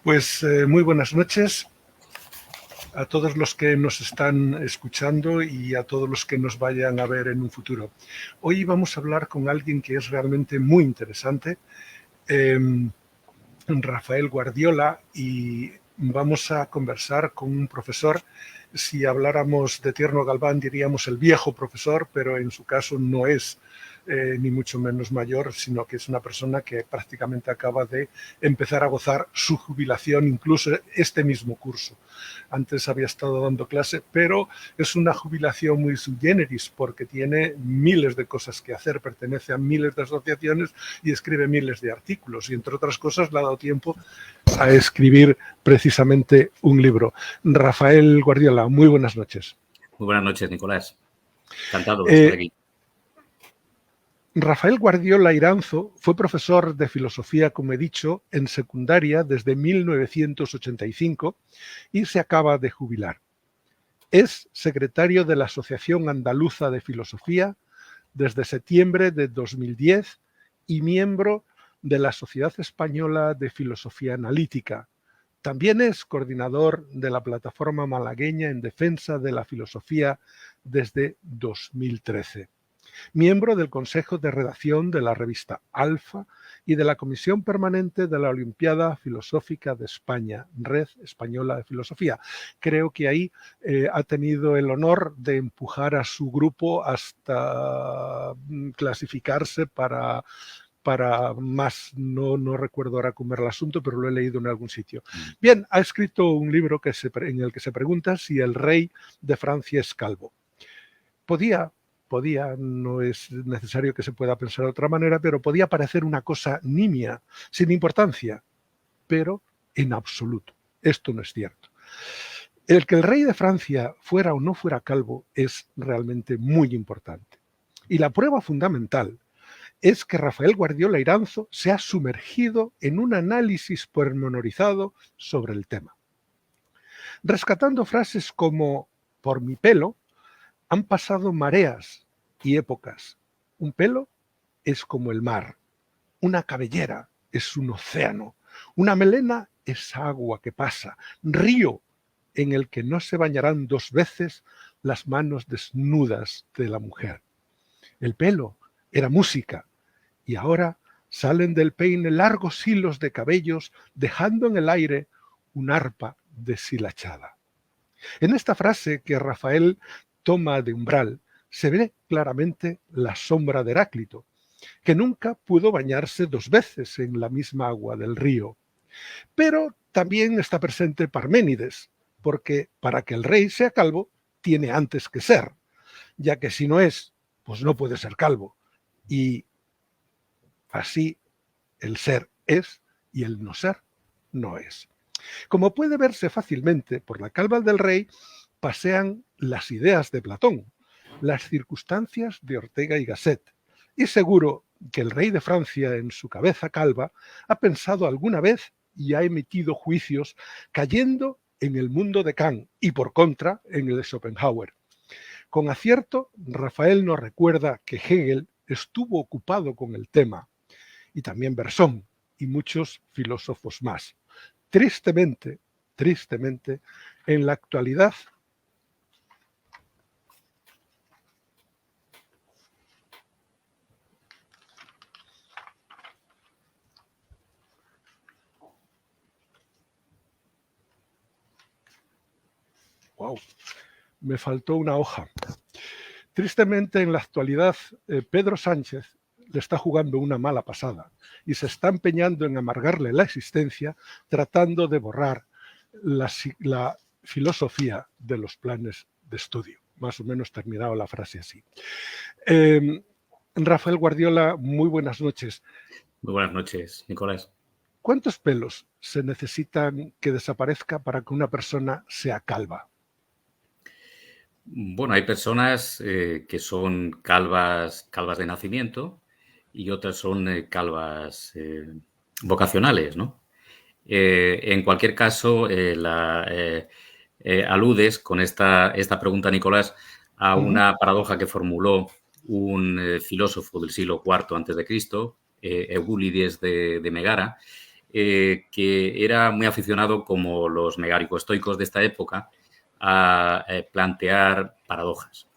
Pues muy buenas noches a todos los que nos están escuchando y a todos los que nos vayan a ver en un futuro. Hoy vamos a hablar con alguien que es realmente muy interesante, Rafael Guardiola, y vamos a conversar con un profesor. Si habláramos de Tierno Galván diríamos el viejo profesor, pero en su caso no es ni mucho menos mayor, sino que es una persona que prácticamente acaba de empezar a gozar su jubilación, incluso este mismo curso. Antes había estado dando clase, pero es una jubilación muy sui generis porque tiene miles de cosas que hacer, pertenece a miles de asociaciones y escribe miles de artículos, y entre otras cosas le ha dado tiempo a escribir precisamente un libro. Rafael Guardiola, muy buenas noches. Muy buenas noches, Nicolás. Encantado de estar aquí. Rafael Guardiola Iranzo fue profesor de filosofía, como he dicho, en secundaria desde 1985 y se acaba de jubilar. Es secretario de la Asociación Andaluza de Filosofía desde septiembre de 2010 y miembro de la Sociedad Española de Filosofía Analítica. También es coordinador de la plataforma malagueña en defensa de la filosofía desde 2013. Miembro del Consejo de Redacción de la revista Alfa y de la Comisión Permanente de la Olimpiada Filosófica de España, Red Española de Filosofía. Creo que ahí ha tenido el honor de empujar a su grupo hasta clasificarse para más, no recuerdo ahora cómo era el asunto, pero lo he leído en algún sitio. Bien, ha escrito un libro en el que se pregunta si el rey de Francia es calvo. Podía, no es necesario que se pueda pensar de otra manera, pero podía parecer una cosa nimia, sin importancia, pero en absoluto. Esto no es cierto. El que el rey de Francia fuera o no fuera calvo es realmente muy importante. Y la prueba fundamental es que Rafael Guardiola Iranzo se ha sumergido en un análisis pormenorizado sobre el tema, rescatando frases como «por mi pelo» han pasado mareas y épocas. Un pelo es como el mar, una cabellera es un océano, una melena es agua que pasa, río en el que no se bañarán dos veces las manos desnudas de la mujer. El pelo era música y ahora salen del peine largos hilos de cabellos dejando en el aire un arpa deshilachada. En esta frase que Rafael toma de Umbral se ve claramente la sombra de Heráclito, que nunca pudo bañarse dos veces en la misma agua del río. Pero también está presente Parménides, porque para que el rey sea calvo tiene antes que ser, ya que si no es, pues no puede ser calvo. Y así el ser es y el no ser no es. Como puede verse fácilmente, por la calva del rey pasean las ideas de Platón, las circunstancias de Ortega y Gasset, y seguro que el rey de Francia en su cabeza calva ha pensado alguna vez y ha emitido juicios cayendo en el mundo de Kant y por contra en el de Schopenhauer. Con acierto, Rafael nos recuerda que Hegel estuvo ocupado con el tema, y también Bersón y muchos filósofos más. Tristemente, en la actualidad me faltó una hoja. Tristemente, en la actualidad, Pedro Sánchez le está jugando una mala pasada y se está empeñando en amargarle la existencia tratando de borrar la filosofía de los planes de estudio. Más o menos terminado la frase así. Rafael Guardiola, muy buenas noches. Muy buenas noches, Nicolás. ¿Cuántos pelos se necesitan que desaparezca para que una persona sea calva? Bueno, hay personas que son calvas de nacimiento y otras son calvas vocacionales, ¿no? En cualquier caso, aludes con esta pregunta, Nicolás, a una paradoja que formuló un filósofo del siglo IV a.C., Eubulides de Megara, que era muy aficionado, como los megaricoestoicos de esta época, a plantear paradojas.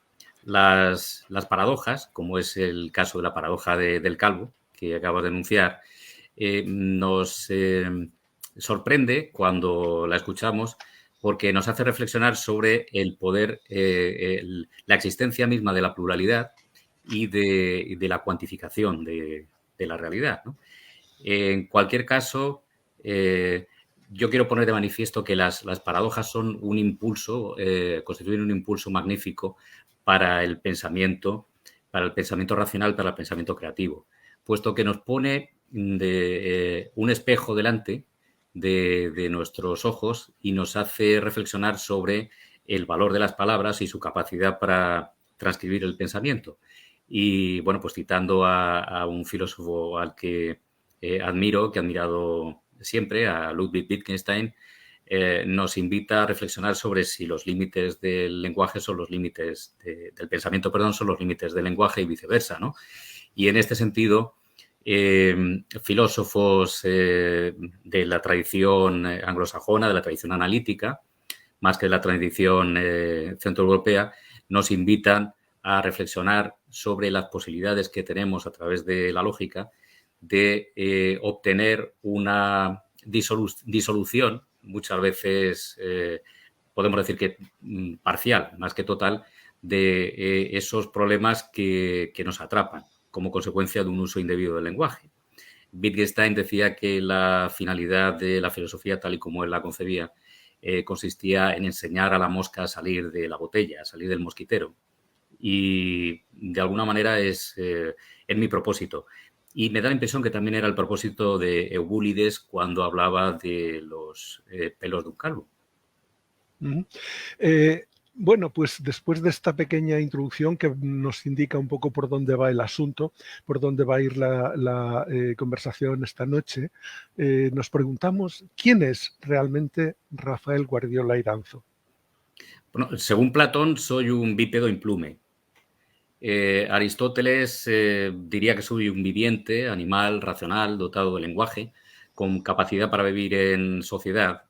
Las paradojas, como es el caso de la paradoja del calvo, que acabas de enunciar, nos sorprende cuando la escuchamos porque nos hace reflexionar sobre el poder, la existencia misma de la pluralidad y de la cuantificación de la realidad, ¿no? En cualquier caso, yo quiero poner de manifiesto que las paradojas son un impulso, constituyen un impulso magnífico para el pensamiento racional, para el pensamiento creativo, puesto que nos pone un espejo delante de nuestros ojos y nos hace reflexionar sobre el valor de las palabras y su capacidad para transcribir el pensamiento. Y bueno, pues citando a un filósofo al que admiro, que he admirado siempre, a Ludwig Wittgenstein, nos invita a reflexionar sobre si los límites del lenguaje son los límites del pensamiento, son los límites del lenguaje y viceversa, ¿no? Y en este sentido, filósofos de la tradición anglosajona, de la tradición analítica, más que de la tradición centroeuropea, nos invitan a reflexionar sobre las posibilidades que tenemos a través de la lógica de obtener una disolución, muchas veces podemos decir que parcial, más que total, de esos problemas que nos atrapan como consecuencia de un uso indebido del lenguaje. Wittgenstein decía que la finalidad de la filosofía, tal y como él la concebía, consistía en enseñar a la mosca a salir de la botella, a salir del mosquitero. Y de alguna manera es mi propósito. Y me da la impresión que también era el propósito de Eubúlides cuando hablaba de los pelos de un calvo. Bueno, pues después de esta pequeña introducción que nos indica un poco por dónde va el asunto, por dónde va a ir la conversación esta noche, nos preguntamos quién es realmente Rafael Guardiola Iranzo. Bueno, según Platón, soy un bípedo implume. Aristóteles diría que soy un viviente, animal, racional, dotado de lenguaje, con capacidad para vivir en sociedad.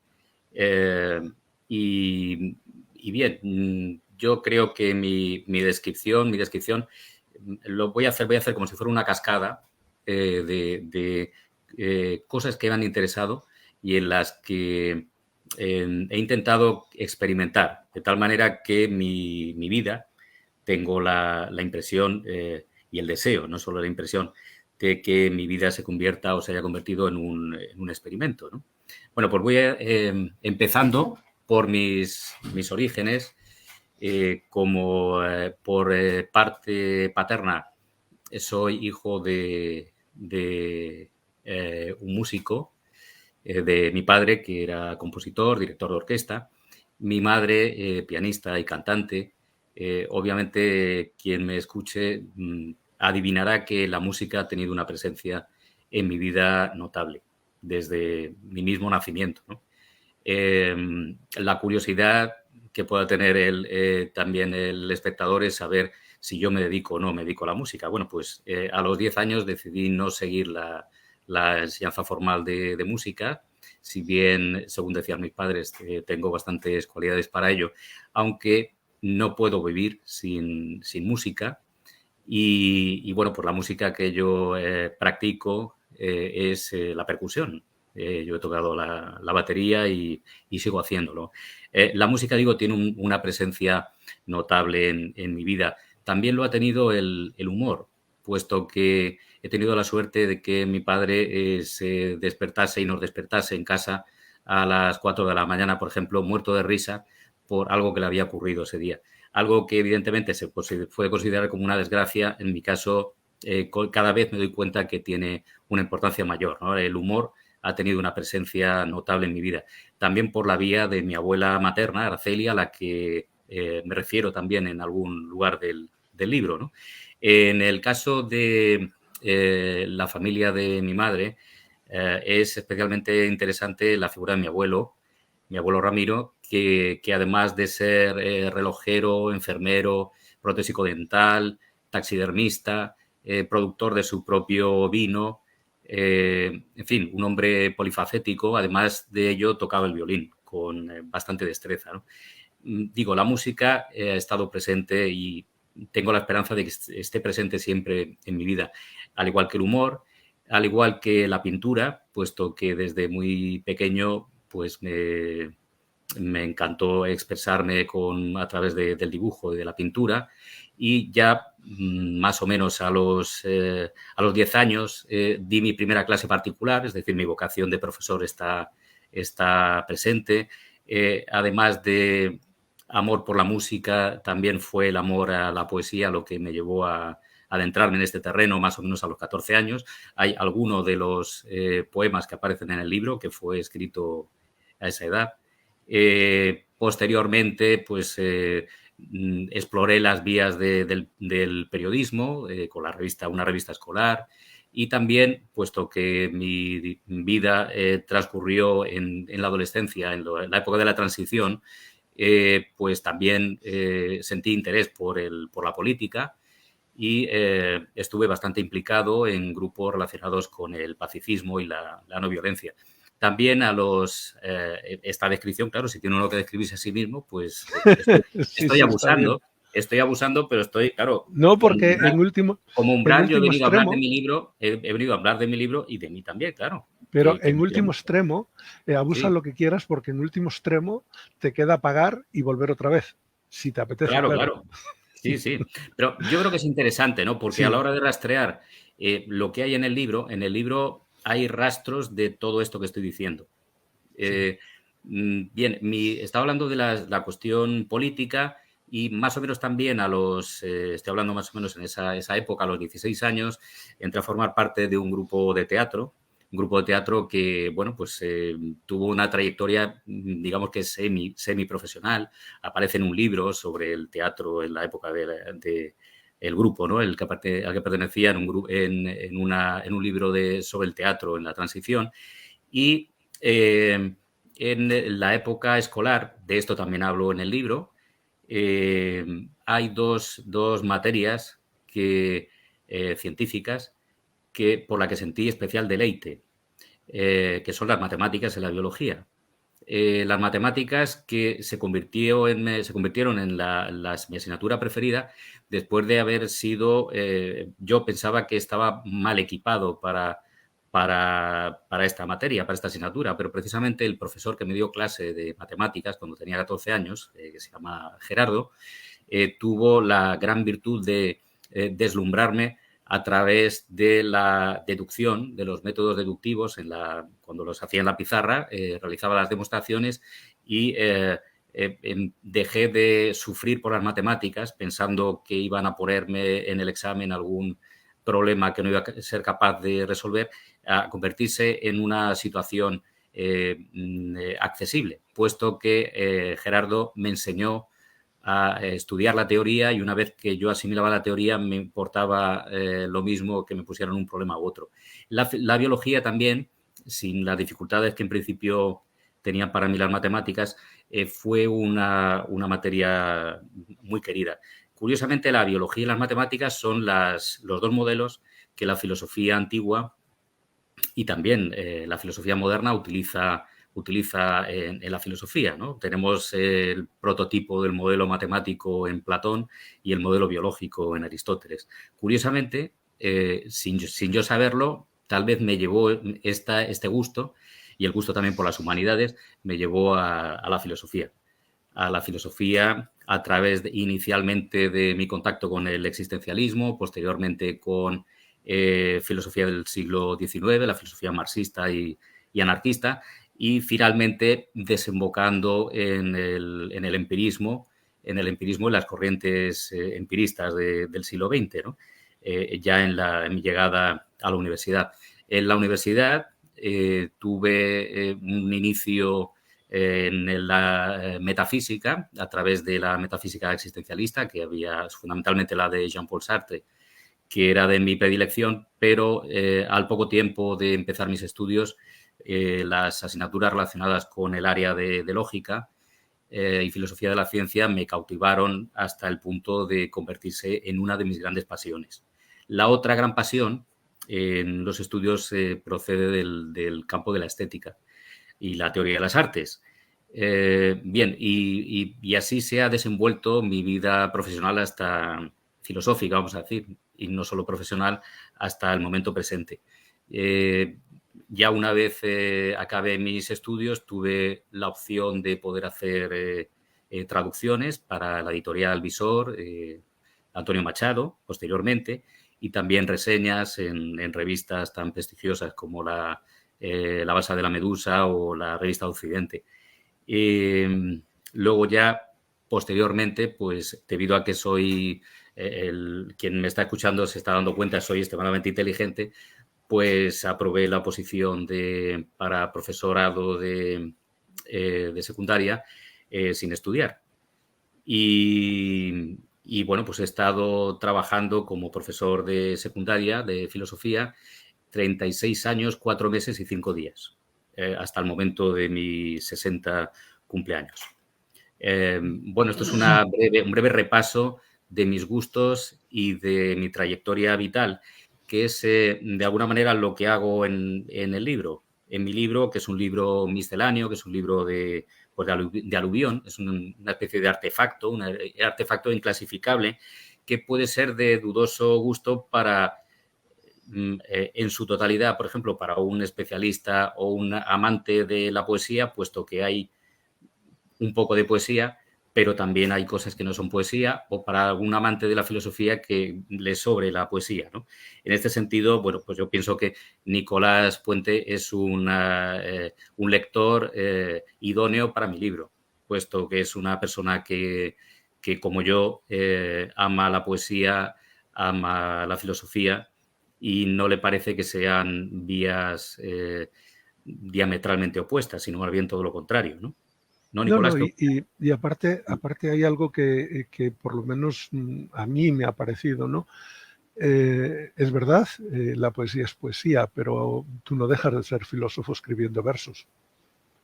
Y bien, yo creo que mi descripción lo voy a hacer como si fuera una cascada de cosas que me han interesado y en las que he intentado experimentar, de tal manera que mi vida, tengo la impresión y el deseo, no solo la impresión, de que mi vida se convierta o se haya convertido en un experimento, ¿no? Bueno, pues voy empezando por mis orígenes. Como por parte paterna soy hijo de un músico, de mi padre, que era compositor, director de orquesta, mi madre, pianista y cantante. Obviamente, quien me escuche adivinará que la música ha tenido una presencia en mi vida notable, desde mi mismo nacimiento, ¿no? La curiosidad que pueda tener también el espectador es saber si yo me dedico o no me dedico a la música. Bueno, pues a los 10 años decidí no seguir la enseñanza formal de música, si bien, según decían mis padres, tengo bastantes cualidades para ello, aunque no puedo vivir sin música. Y bueno, pues la música que yo practico es la percusión. Yo he tocado la batería y sigo haciéndolo. La música, digo, tiene una presencia notable en mi vida. También lo ha tenido el humor, puesto que he tenido la suerte de que mi padre se despertase y nos despertase en casa a las 4 de la mañana, por ejemplo, muerto de risa por algo que le había ocurrido ese día. Algo que evidentemente se puede considerar como una desgracia. En mi caso, cada vez me doy cuenta que tiene una importancia mayor, ¿no? El humor ha tenido una presencia notable en mi vida. También por la vía de mi abuela materna, Aracelia, a la que me refiero también en algún lugar del libro, ¿no? En el caso de la familia de mi madre, es especialmente interesante la figura de mi abuelo Ramiro, que además de ser relojero, enfermero, protésico dental, taxidermista, productor de su propio vino, En fin, un hombre polifacético. Además de ello, tocaba el violín con bastante destreza, ¿no? Digo, la música ha estado presente y tengo la esperanza de que esté presente siempre en mi vida, al igual que el humor, al igual que la pintura, puesto que desde muy pequeño pues me encantó expresarme a través del dibujo y de la pintura, y ya más o menos a los 10 años di mi primera clase particular, es decir, mi vocación de profesor está presente. Además de amor por la música, también fue el amor a la poesía lo que me llevó a adentrarme en este terreno más o menos a los 14 años. Hay alguno de los poemas que aparecen en el libro que fue escrito a esa edad. Posteriormente, pues exploré las vías del periodismo con una revista escolar, y también, puesto que mi vida transcurrió en la adolescencia, en la época de la transición, pues también sentí interés por la política, y estuve bastante implicado en grupos relacionados con el pacifismo y la no violencia. También esta descripción, claro, si tiene uno que describirse a sí mismo, pues Sí, sí, está bien. Estoy abusando, pero estoy, claro, No, porque en como en umbral yo he último venido a hablar de extremo, mi libro, he venido a hablar de mi libro y de mí también, claro, pero que en me quiero último mucho. extremo, abusa Sí, lo que quieras, porque en último extremo te queda pagar y volver otra vez, si te apetece, claro, claro. claro. Sí, sí. Pero yo creo que es interesante, ¿no? Porque a la Sí, hora de rastrear lo que hay en el libro hay rastros de todo esto que estoy diciendo. sí. Eh, Bien, estaba hablando de la cuestión política, y más o menos también estoy hablando más o menos en esa época, a los 16 años, entré a formar parte de un grupo de teatro que, bueno, pues tuvo una trayectoria, digamos que semi-profesional. Aparece en un libro sobre el teatro en la época el grupo, ¿no? Al que pertenecía en un libro sobre el teatro en la transición. Y en la época escolar, de esto también hablo en el libro, hay dos materias científicas por la que sentí especial deleite, que son las matemáticas y la biología. Las matemáticas que se convirtieron en mi asignatura preferida después de haber sido, yo pensaba que estaba mal equipado para esta materia, para esta asignatura, pero precisamente el profesor que me dio clase de matemáticas cuando tenía 14 años, que se llama Gerardo, tuvo la gran virtud de deslumbrarme a través de la deducción, de los métodos deductivos. Cuando los hacía en la pizarra, realizaba las demostraciones, y dejé de sufrir por las matemáticas pensando que iban a ponerme en el examen algún problema que no iba a ser capaz de resolver, a convertirse en una situación accesible, puesto que Gerardo me enseñó a estudiar la teoría, y una vez que yo asimilaba la teoría me importaba lo mismo que me pusieran un problema u otro. La biología también, sin las dificultades que en principio tenían para mí las matemáticas, fue una materia muy querida. Curiosamente, la biología y las matemáticas son los dos modelos que la filosofía antigua y también la filosofía moderna utiliza en la filosofía, ¿no? Tenemos el prototipo del modelo matemático en Platón y el modelo biológico en Aristóteles. Curiosamente, sin yo saberlo, tal vez me llevó este gusto, y el gusto también por las humanidades, me llevó a la filosofía. A la filosofía a través inicialmente de mi contacto con el existencialismo, posteriormente con filosofía del siglo XIX, la filosofía marxista y anarquista, y finalmente desembocando en el empirismo, en las corrientes empiristas del siglo XX, ¿no? Ya en mi llegada a la universidad. En la universidad tuve un inicio en la metafísica, a través de la metafísica existencialista, que había fundamentalmente la de Jean-Paul Sartre, que era de mi predilección, pero al poco tiempo de empezar mis estudios, las asignaturas relacionadas con el área de lógica y filosofía de la ciencia me cautivaron hasta el punto de convertirse en una de mis grandes pasiones. La otra gran pasión en los estudios procede del campo de la estética y la teoría de las artes. Bien, y así se ha desenvuelto mi vida profesional hasta filosófica, vamos a decir, y no solo profesional, hasta el momento presente. Ya una vez acabé mis estudios, tuve la opción de poder hacer traducciones para la editorial Visor, Antonio Machado, posteriormente, y también reseñas en revistas tan prestigiosas como la Balsa de la Medusa o la revista Occidente. Luego ya, posteriormente, pues debido a que soy, quien me está escuchando se está dando cuenta, soy extremadamente inteligente, pues aprobé la oposición para profesorado de secundaria sin estudiar. Y bueno, pues he estado trabajando como profesor de secundaria, de filosofía, 36 años, 4 meses y 5 días, hasta el momento de mis 60 cumpleaños. Bueno, esto es un breve repaso de mis gustos y de mi trayectoria vital, que es de alguna manera lo que hago en el libro. En mi libro, que es un libro misceláneo, que es un libro de aluvión, es una especie de artefacto, un artefacto inclasificable que puede ser de dudoso gusto para, en su totalidad, por ejemplo, para un especialista o un amante de la poesía, puesto que hay un poco de poesía, pero también hay cosas que no son poesía, o para algún amante de la filosofía que le sobre la poesía, ¿no? En este sentido, bueno, pues yo pienso que Nicolás Puente es un lector idóneo para mi libro, puesto que es una persona que como yo, ama la poesía, ama la filosofía y no le parece que sean vías diametralmente opuestas, sino más bien todo lo contrario, ¿no? ¿No, No, Nicolás? no, y aparte hay algo que por lo menos a mí me ha parecido, ¿no? Es verdad, la poesía es poesía, pero tú no dejas de ser filósofo escribiendo versos.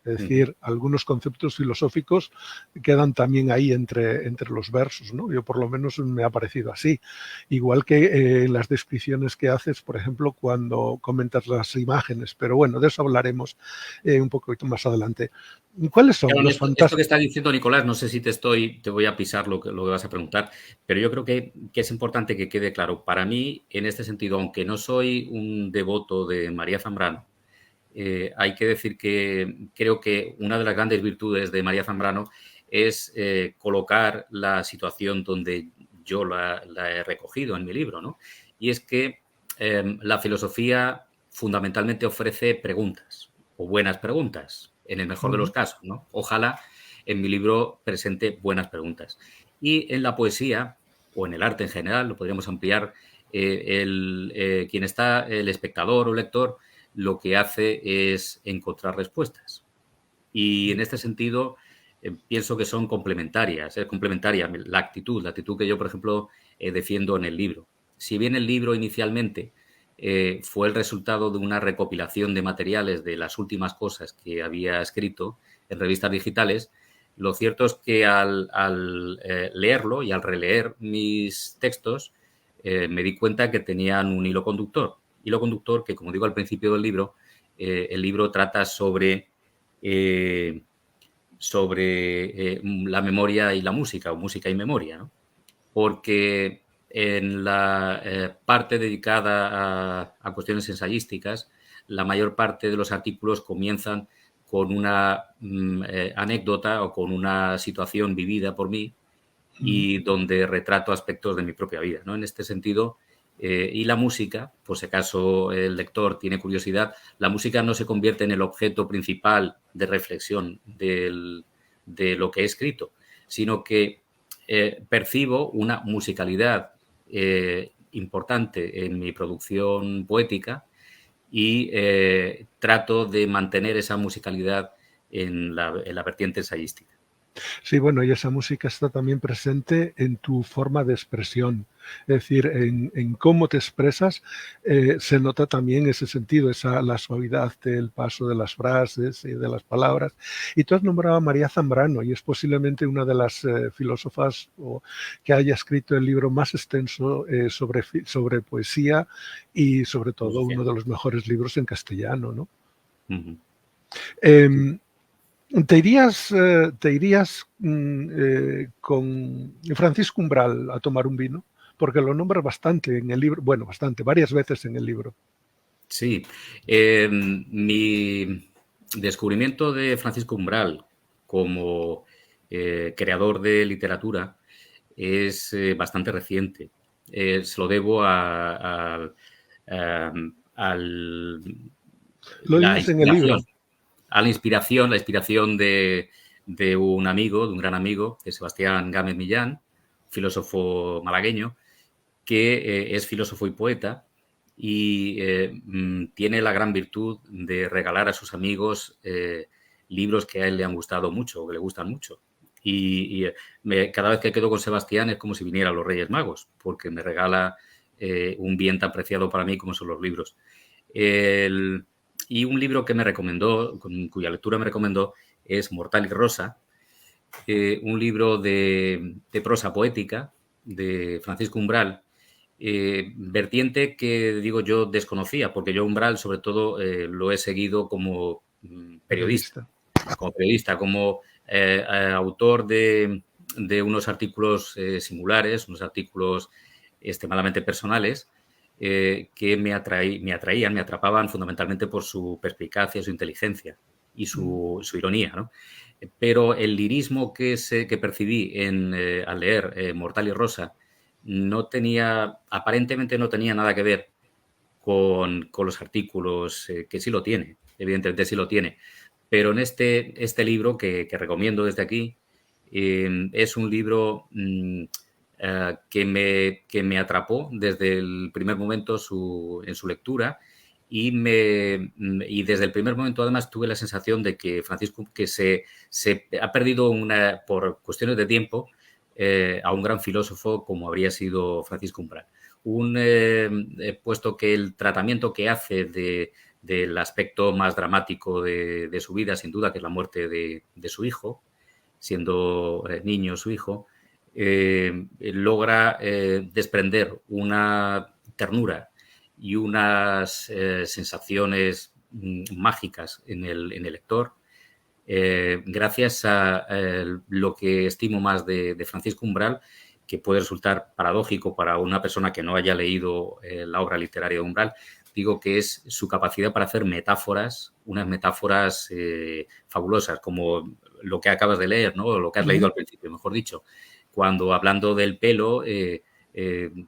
Es decir, algunos conceptos filosóficos quedan también ahí entre los versos, ¿no? Yo por lo menos me ha parecido así. Igual que las descripciones que haces, por ejemplo, cuando comentas las imágenes. Pero bueno, de eso hablaremos un poquito más adelante. ¿Cuáles son Claro, los esto que fantasmas? está diciendo Nicolás, no sé si te voy a pisar lo que vas a preguntar, pero yo creo que es importante que quede claro. Para mí, en este sentido, aunque no soy un devoto de María Zambrano, hay que decir que creo que una de las grandes virtudes de María Zambrano es colocar la situación donde yo la he recogido en mi libro, ¿no? Y es que la filosofía fundamentalmente ofrece preguntas, o buenas preguntas, en el mejor de los casos, ¿no? Ojalá en mi libro presente buenas preguntas. Y en la poesía, o en el arte en general, lo podríamos ampliar, quien está, el espectador o lector, lo que hace es encontrar respuestas. Y en este sentido, pienso que son complementarias. Es complementaria la actitud que yo, por ejemplo, defiendo en el libro. Si bien el libro inicialmente fue el resultado de una recopilación de materiales de las últimas cosas que había escrito en revistas digitales, lo cierto es que al leerlo y al releer mis textos, me di cuenta que tenían un hilo conductor. Hilo conductor que, como digo al principio del libro, el libro trata sobre la memoria y la música, o música y memoria, ¿no? Porque en la parte dedicada a cuestiones ensayísticas, la mayor parte de los artículos comienzan con una anécdota o con una situación vivida por mí y donde retrato aspectos de mi propia vida, ¿no? En este sentido, y la música, por si acaso el lector tiene curiosidad, la música no se convierte en el objeto principal de reflexión de lo que he escrito, sino que percibo una musicalidad importante en mi producción poética y trato de mantener esa musicalidad en la vertiente ensayística. Sí, bueno, y esa música está también presente en tu forma de expresión, es decir, en cómo te expresas, se nota también ese sentido, la suavidad del paso de las frases y de las palabras. Y tú has nombrado a María Zambrano, y es posiblemente una de las filósofas que haya escrito el libro más extenso sobre poesía y sobre todo Filosofía. uno de los mejores libros en castellano, ¿no? Ujú. Sí. Em, te irías con Francisco Umbral a tomar un vino? Porque lo nombras bastante en el libro, bueno, bastante, varias veces en el libro. Sí. Mi descubrimiento de Francisco Umbral como creador de literatura es bastante reciente. Se lo debo a- al- Lo la dices en el inspiración, libro. la inspiración de un amigo, de un gran amigo, de Sebastián Gámez Millán, filósofo malagueño, que es filósofo y poeta y tiene la gran virtud de regalar a sus amigos libros que a él le han gustado mucho, que le gustan mucho. Cada vez que quedo con Sebastián es como si vinieran los Reyes Magos, porque me regala un bien tan preciado para mí como son los libros. El, y un libro que me recomendó, cuya lectura me recomendó, es Mortal y Rosa, un libro de prosa poética de Francisco Umbral, vertiente que, digo, yo desconocía, porque yo Umbral sobre todo lo he seguido como periodista, Periodista. como autor de unos artículos singulares, unos artículos extremadamente personales, que me atraían, me atrapaban fundamentalmente por su perspicacia, su inteligencia y su ironía, ¿no? Pero el lirismo que percibí al leer Mortal y Rosa aparentemente no tenía nada que ver con los artículos, que sí lo tiene, evidentemente sí lo tiene. Pero en este libro que recomiendo desde aquí, es un libro que me atrapó desde el primer momento en su lectura y desde el primer momento además tuve la sensación de que Francisco que se ha perdido por cuestiones de tiempo a un gran filósofo como habría sido Francisco Umbral. Puesto que el tratamiento que hace del aspecto más dramático de su vida, sin duda, que es la muerte de su hijo, siendo niño su hijo, logra desprender una ternura y unas sensaciones mágicas en el lector, gracias a lo que estimo más de Francisco Umbral, que puede resultar paradójico para una persona que no haya leído la obra literaria de Umbral, digo que es su capacidad para hacer metáforas, unas metáforas fabulosas, como lo que acabas de leer, ¿no? O lo que has leído al principio, mejor dicho. Cuando hablando del pelo,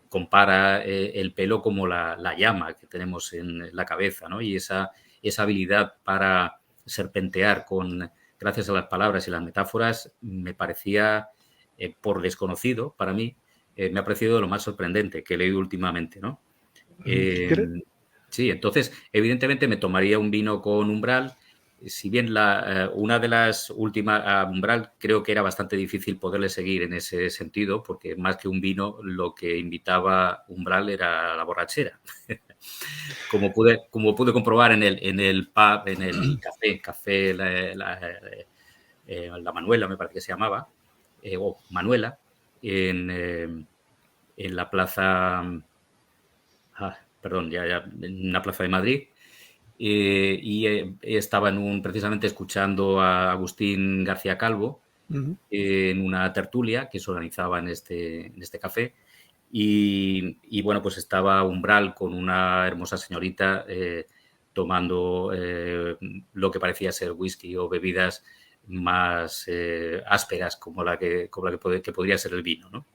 compara el pelo como la llama que tenemos en la cabeza, ¿no? Y esa habilidad para serpentear gracias a las palabras y las metáforas, me parecía, por desconocido para mí, me ha parecido de lo más sorprendente que he leído últimamente, ¿no? Sí, entonces, evidentemente me tomaría un vino con Umbral, si bien una de las últimas, a Umbral creo que era bastante difícil poderle seguir en ese sentido, porque más que un vino, lo que invitaba Umbral era la borrachera. Como pude comprobar en el pub, en el café la Manuela, me parece que se llamaba, o Manuela, en, eh, en la plaza, perdón, en una plaza de Madrid, estaba precisamente escuchando a Agustín García Calvo en una tertulia que se organizaba en este café. Bueno, pues estaba Umbral con una hermosa señorita tomando lo que parecía ser whisky o bebidas más ásperas como que podría ser el vino, ¿no?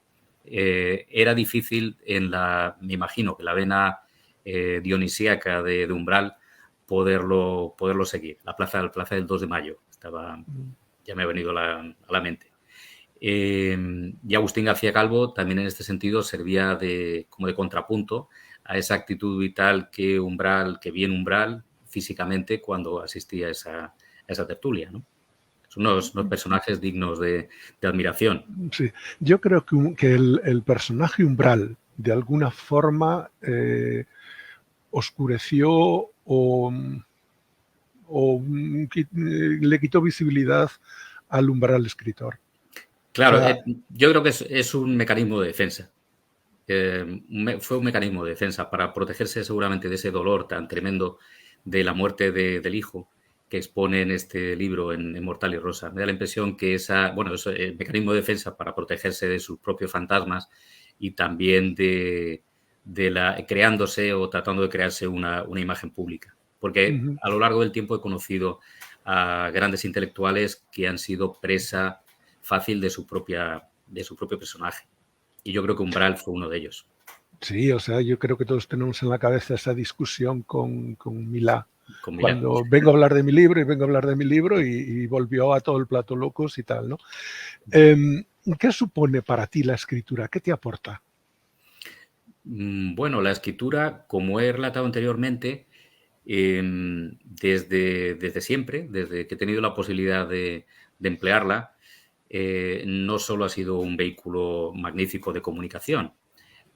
Era difícil me imagino que la vena dionisíaca de Umbral poderlo seguir. La plaza del 2 de mayo ya me ha venido a la mente. Y Agustín García Calvo también en este sentido servía como de contrapunto a esa actitud vital que vi en Umbral físicamente cuando asistía a esa tertulia, ¿no? Son unos personajes dignos de admiración. Sí, yo creo que el personaje Umbral de alguna forma oscureció le quitó visibilidad al Umbral escritor. O Claro, sea, yo creo que es un mecanismo de defensa. Fue un mecanismo de defensa para protegerse seguramente de ese dolor tan tremendo de la muerte del hijo que expone en este libro, en Mortal y Rosa. Me da la impresión que es el mecanismo de defensa para protegerse de sus propios fantasmas y también creándose o tratando de crearse una imagen pública. Porque a lo largo del tiempo he conocido a grandes intelectuales que han sido presa fácil de su propio personaje. Y yo creo que Umbral fue uno de ellos. sí, o sea, yo creo que todos tenemos en la cabeza esa discusión con Milá. Con Milán. Cuando vengo a hablar de mi libro y volvió a todo el plato locos y tal, ¿no? ¿Qué supone para ti la escritura? ¿Qué te aporta? Bueno, la escritura, como he relatado anteriormente, desde siempre, desde que he tenido la posibilidad de emplearla, no solo ha sido un vehículo magnífico de comunicación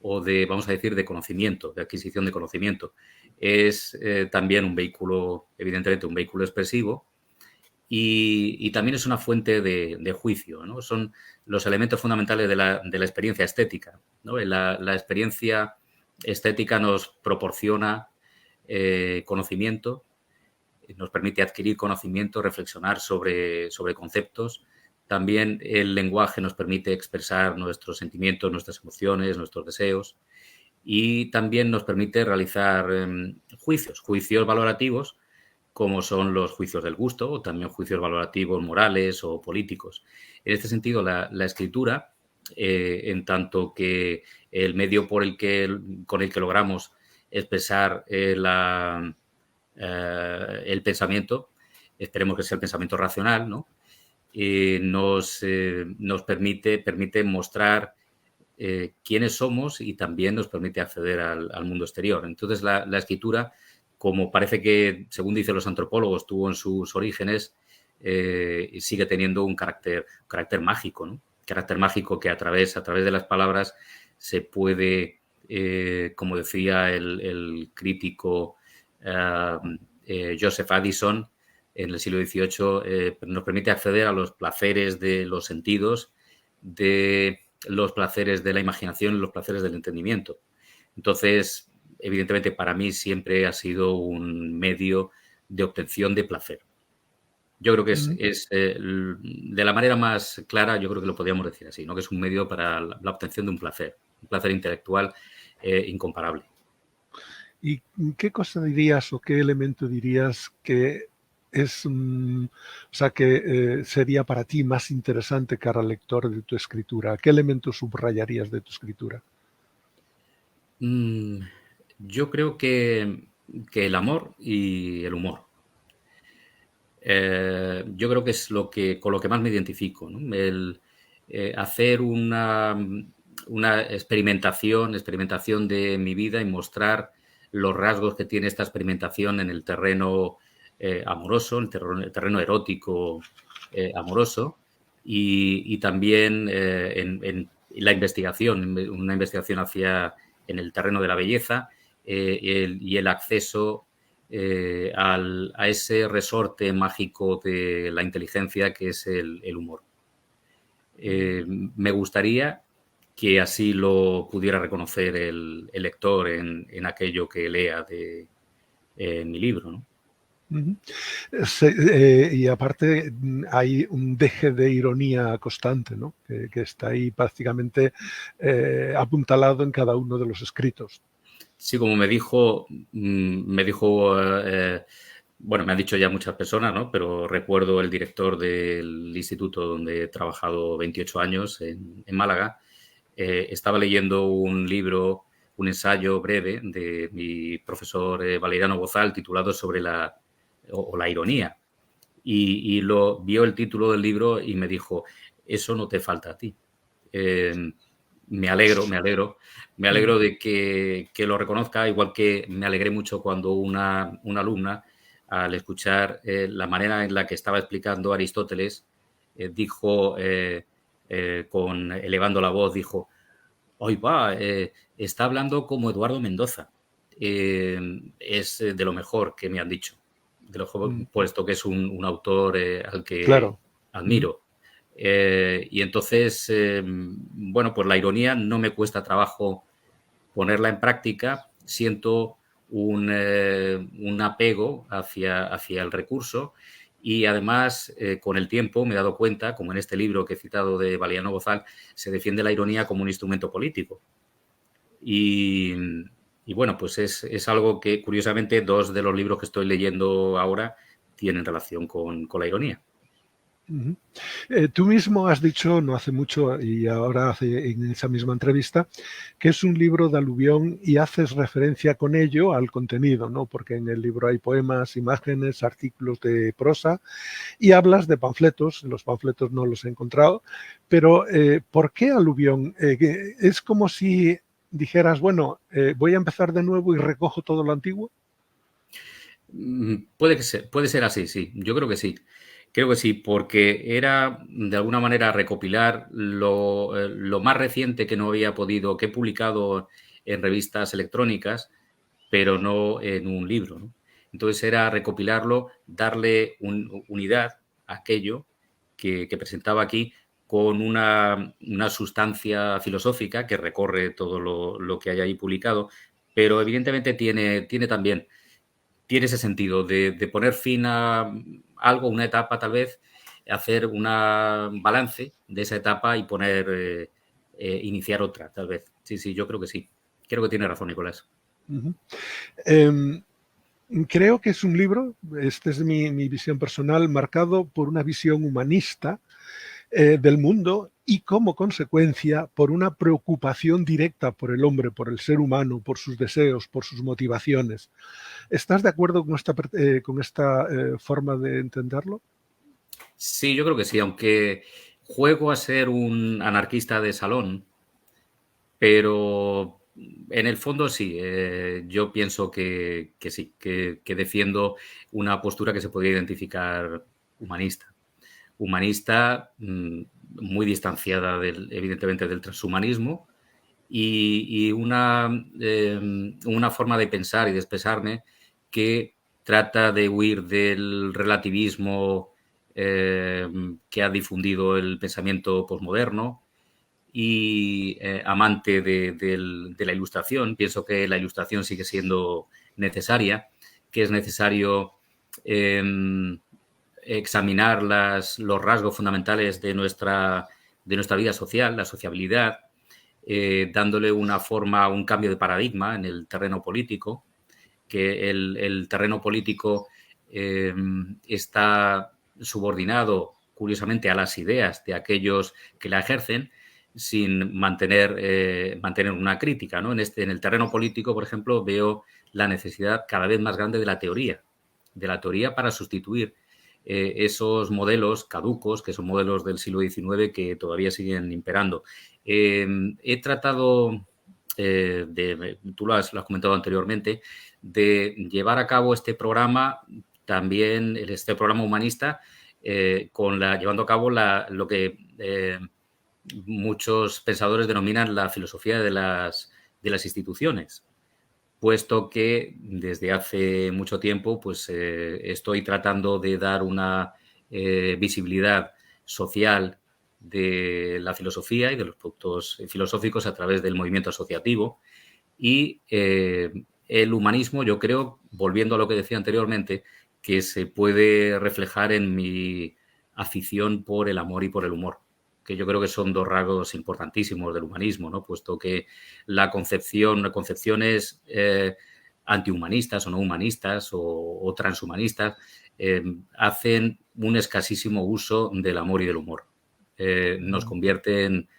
o vamos a decir, de conocimiento, de adquisición de conocimiento. Es también un vehículo, evidentemente, un vehículo expresivo y también es una fuente de juicio, ¿no? Son los elementos fundamentales de la experiencia estética, ¿no? La experiencia estética nos proporciona conocimiento, nos permite adquirir conocimiento, reflexionar sobre conceptos. También el lenguaje nos permite expresar nuestros sentimientos, nuestras emociones, nuestros deseos y también nos permite realizar juicios valorativos como son los juicios del gusto o también juicios valorativos morales o políticos. En este sentido, la escritura, en tanto que el medio con el que logramos expresar el pensamiento, esperemos que sea el pensamiento racional, ¿no? Nos permite mostrar quiénes somos y también nos permite acceder al mundo exterior. Entonces, la escritura, como parece que, según dicen los antropólogos, tuvo en sus orígenes, sigue teniendo un carácter mágico, ¿no? Carácter mágico que a través de las palabras se puede, como decía el crítico Joseph Addison en el siglo XVIII, nos permite acceder a los placeres de los sentidos, de los placeres de la imaginación y los placeres del entendimiento. Entonces, evidentemente, para mí siempre ha sido un medio de obtención de placer. Yo creo que es de la manera más clara, yo creo que lo podríamos decir así, ¿no? Que es un medio para la obtención de un placer intelectual incomparable. ¿Y qué cosa dirías o qué elemento dirías que es, o sea, que sería para ti más interesante cara al lector de tu escritura? ¿Qué elemento subrayarías de tu escritura? Yo creo que el amor y el humor. Yo creo que es con lo que más me identifico, ¿no? El hacer una experimentación de mi vida y mostrar los rasgos que tiene esta experimentación en el terreno amoroso, el terreno erótico amoroso y también en la investigación, una investigación en el terreno de la belleza y el acceso a ese resorte mágico de la inteligencia que es el humor. Me gustaría que así lo pudiera reconocer el lector en aquello que lea de mi libro, ¿no? Y aparte hay un deje de ironía constante, ¿no? Que está ahí prácticamente apuntalado en cada uno de los escritos. Sí, como me han dicho ya muchas personas, ¿no? Pero recuerdo el director del instituto donde he trabajado 28 años en Málaga, estaba leyendo un libro, un ensayo breve de mi profesor Valeriano Bozal titulado sobre la ironía. Y vio el título del libro y me dijo, eso no te falta a ti. Me alegro de que lo reconozca, igual que me alegré mucho cuando una alumna al escuchar la manera en la que estaba explicando Aristóteles, dijo, elevando la voz, dijo: hoy va, está hablando como Eduardo Mendoza. Es de lo mejor que me han dicho, puesto que es un autor al que Claro. admiro. Y entonces, bueno, pues la ironía no me cuesta trabajo ponerla en práctica. Siento un apego hacia el recurso y además con el tiempo me he dado cuenta, como en este libro que he citado de Baliano Bozal, se defiende la ironía como un instrumento político. Y, bueno, pues es algo que curiosamente 2 de los libros que estoy leyendo ahora tienen relación con la ironía. Tú mismo has dicho no hace mucho y ahora en esa misma entrevista que es un libro de aluvión y haces referencia con ello al contenido, ¿no? Porque en el libro hay poemas, imágenes, artículos de prosa y hablas de panfletos. Los panfletos no los he encontrado, pero ¿por qué aluvión? Es como si dijeras, bueno, voy a empezar de nuevo y recojo todo lo antiguo. Puede ser así, sí. Yo creo que sí. Creo que sí, porque era de alguna manera recopilar lo más reciente que no había podido, que he publicado en revistas electrónicas, pero no en un libro, ¿no? Entonces era recopilarlo, darle unidad a aquello que presentaba aquí con una sustancia filosófica que recorre todo lo que hay ahí publicado, pero evidentemente tiene también ese sentido de poner fin a algo, una etapa tal vez, hacer un balance de esa etapa y iniciar otra, tal vez. Sí, yo creo que sí. Creo que tiene razón, Nicolás. Creo que es un libro, esta es mi visión personal, marcado por una visión humanista del mundo y como consecuencia por una preocupación directa por el hombre, por el ser humano, por sus deseos, por sus motivaciones. ¿Estás de acuerdo con esta forma de entenderlo? Sí, yo creo que sí, aunque juego a ser un anarquista de salón, pero en el fondo sí, yo pienso que sí, que defiendo una postura que se podría identificar humanista. Humanista, muy distanciada, evidentemente, del transhumanismo y una forma de pensar y de expresarme que trata de huir del relativismo que ha difundido el pensamiento posmoderno y amante de la ilustración. Pienso que la ilustración sigue siendo necesaria, que es necesario examinar los rasgos fundamentales de nuestra vida social, la sociabilidad, dándole una forma, un cambio de paradigma en el terreno político, que el terreno político está subordinado, curiosamente, a las ideas de aquellos que la ejercen, sin mantener una crítica, ¿no? En el terreno político, por ejemplo, veo la necesidad cada vez más grande de la teoría para sustituir esos modelos caducos, que son modelos del siglo XIX que todavía siguen imperando. He tratado, tú lo has comentado anteriormente, de llevar a cabo este programa, también este programa humanista, llevando a cabo lo que muchos pensadores denominan la filosofía de las instituciones, puesto que desde hace mucho tiempo pues, estoy tratando de dar una visibilidad social de la filosofía y de los productos filosóficos a través del movimiento asociativo y el humanismo, yo creo, volviendo a lo que decía anteriormente, que se puede reflejar en mi afición por el amor y por el humor, que yo creo que son 2 rasgos importantísimos del humanismo, ¿no? Puesto que concepciones antihumanistas o no humanistas o transhumanistas hacen un escasísimo uso del amor y del humor. Nos convierten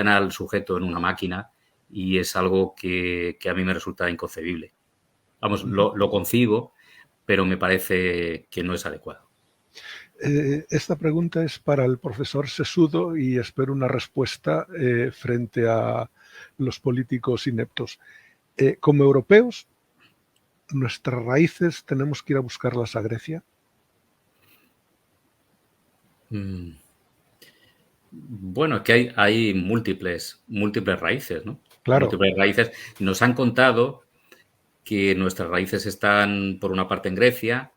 al sujeto en una máquina y es algo que a mí me resulta inconcebible. Vamos, lo concibo, pero me parece que no es adecuado. Esta pregunta es para el profesor Sesudo y espero una respuesta frente a los políticos ineptos. Como europeos, ¿nuestras raíces tenemos que ir a buscarlas a Grecia? Bueno, es que hay múltiples raíces, ¿no? Claro, Múltiples raíces. Nos han contado que nuestras raíces están, por una parte, en Grecia,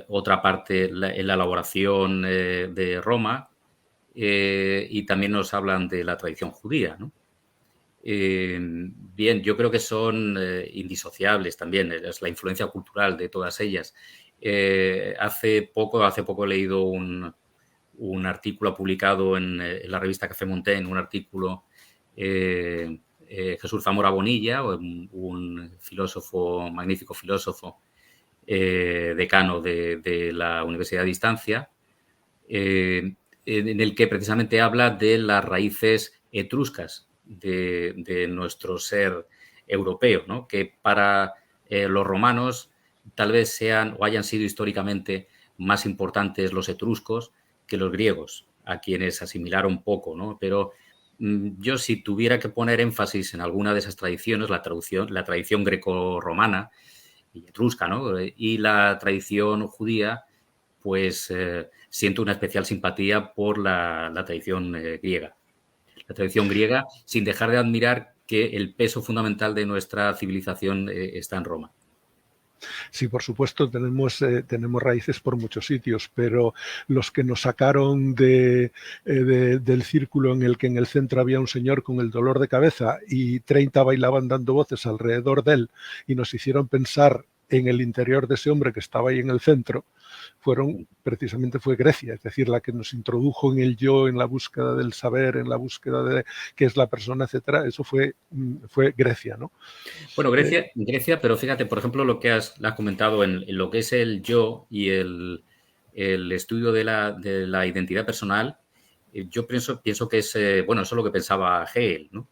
otra parte en la elaboración de Roma, y también nos hablan de la tradición judía, ¿no? Bien, yo creo que son indisociables también, es la influencia cultural de todas ellas. Hace poco he leído un artículo publicado en la revista Café Montaigne, un artículo Jesús Zamora Bonilla, un filósofo, magnífico filósofo, decano de la Universidad de Distancia, en el que precisamente habla de las raíces etruscas de nuestro ser europeo, ¿no? Que para los romanos tal vez sean o hayan sido históricamente más importantes los etruscos que los griegos, a quienes asimilaron poco, ¿no? Pero yo, si tuviera que poner énfasis en alguna de esas tradiciones, la tradición greco-romana y etrusca, ¿no? Y la tradición judía, pues siento una especial simpatía por la tradición griega. La tradición griega, sin dejar de admirar que el peso fundamental de nuestra civilización está en Roma. sí, por supuesto, tenemos raíces por muchos sitios, pero los que nos sacaron del círculo en el que en el centro había un señor con el dolor de cabeza y 30 bailaban dando voces alrededor de él y nos hicieron pensar en el interior de ese hombre que estaba ahí en el centro, precisamente fue Grecia, es decir, la que nos introdujo en el yo, en la búsqueda del saber, en la búsqueda de qué es la persona, etcétera. Eso fue Grecia, ¿no? Bueno, Grecia, pero fíjate, por ejemplo, lo que has comentado en lo que es el yo y el estudio de la identidad personal. Yo pienso que es, bueno, eso es lo que pensaba Hegel, ¿no?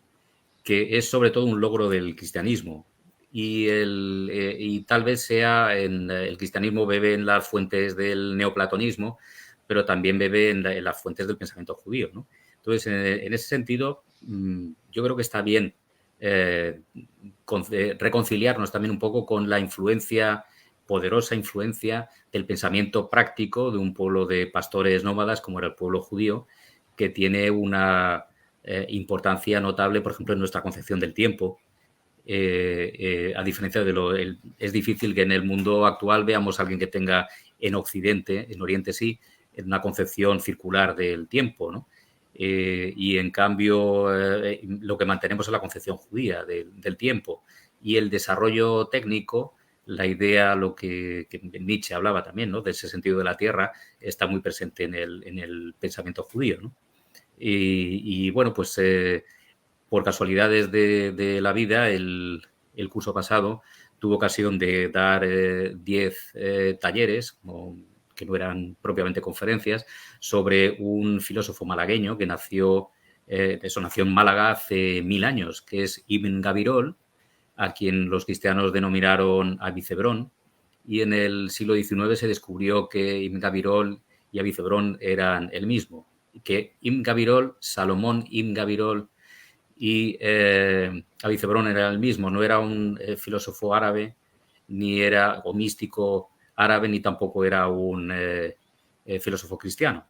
Que es sobre todo un logro del cristianismo. Y tal vez el cristianismo bebe en las fuentes del neoplatonismo, pero también bebe en las fuentes del pensamiento judío, ¿no? Entonces, en ese sentido, yo creo que está bien eh, reconciliarnos también un poco con la poderosa influencia del pensamiento práctico de un pueblo de pastores nómadas como era el pueblo judío, que tiene una importancia notable, por ejemplo, en nuestra concepción del tiempo. A diferencia es difícil que en el mundo actual veamos a alguien que tenga en Occidente, en Oriente sí, una concepción circular del tiempo, ¿no? Y en cambio lo que mantenemos es la concepción judía del tiempo y el desarrollo técnico, la idea, lo que Nietzsche hablaba también, ¿no? De ese sentido de la tierra, está muy presente en el pensamiento judío, ¿no? Y bueno, pues por casualidades de la vida, el curso pasado tuve ocasión de dar 10 talleres, que no eran propiamente conferencias, sobre un filósofo malagueño que nació en Málaga hace 1000 años, que es Ibn Gabirol, a quien los cristianos denominaron Avicebrón, y en el siglo XIX se descubrió que Ibn Gabirol y Avicebrón eran el mismo, que Ibn Gabirol, Salomón Ibn Gabirol y Avicebrón era el mismo, no era un filósofo árabe, ni era o místico árabe, ni tampoco era un filósofo cristiano.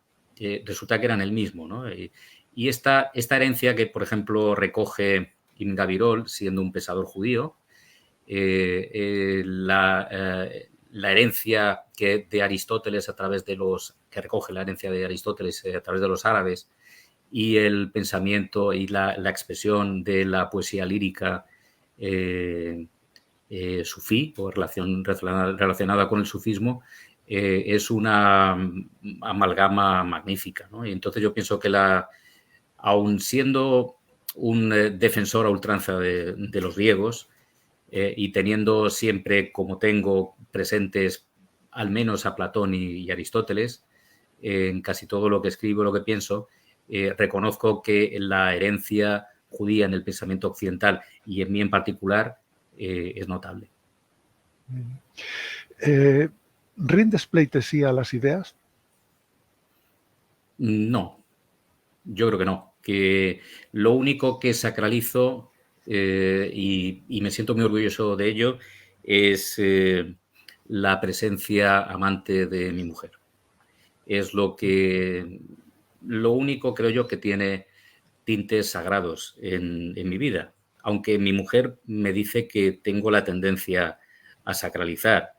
Resulta que eran el mismo, ¿no? Y esta herencia que, por ejemplo, recoge Ibn Gabirol, siendo un pensador judío, la herencia de Aristóteles que recoge la herencia de Aristóteles a través de los árabes, y el pensamiento y la expresión de la poesía lírica sufí o relacionada con el sufismo, es una amalgama magnífica, ¿no? Y entonces yo pienso que aun siendo un defensor a ultranza de los griegos, y teniendo siempre, como tengo, presentes al menos a Platón y Aristóteles, en casi todo lo que escribo, lo que pienso, reconozco que la herencia judía en el pensamiento occidental y en mí en particular es notable. ¿Rindes pleitesía a las ideas? No, yo creo que no. Que lo único que sacralizo, y me siento muy orgulloso de ello, es la presencia amante de mi mujer. Es lo único, creo yo, que tiene tintes sagrados en mi vida. Aunque mi mujer me dice que tengo la tendencia a sacralizar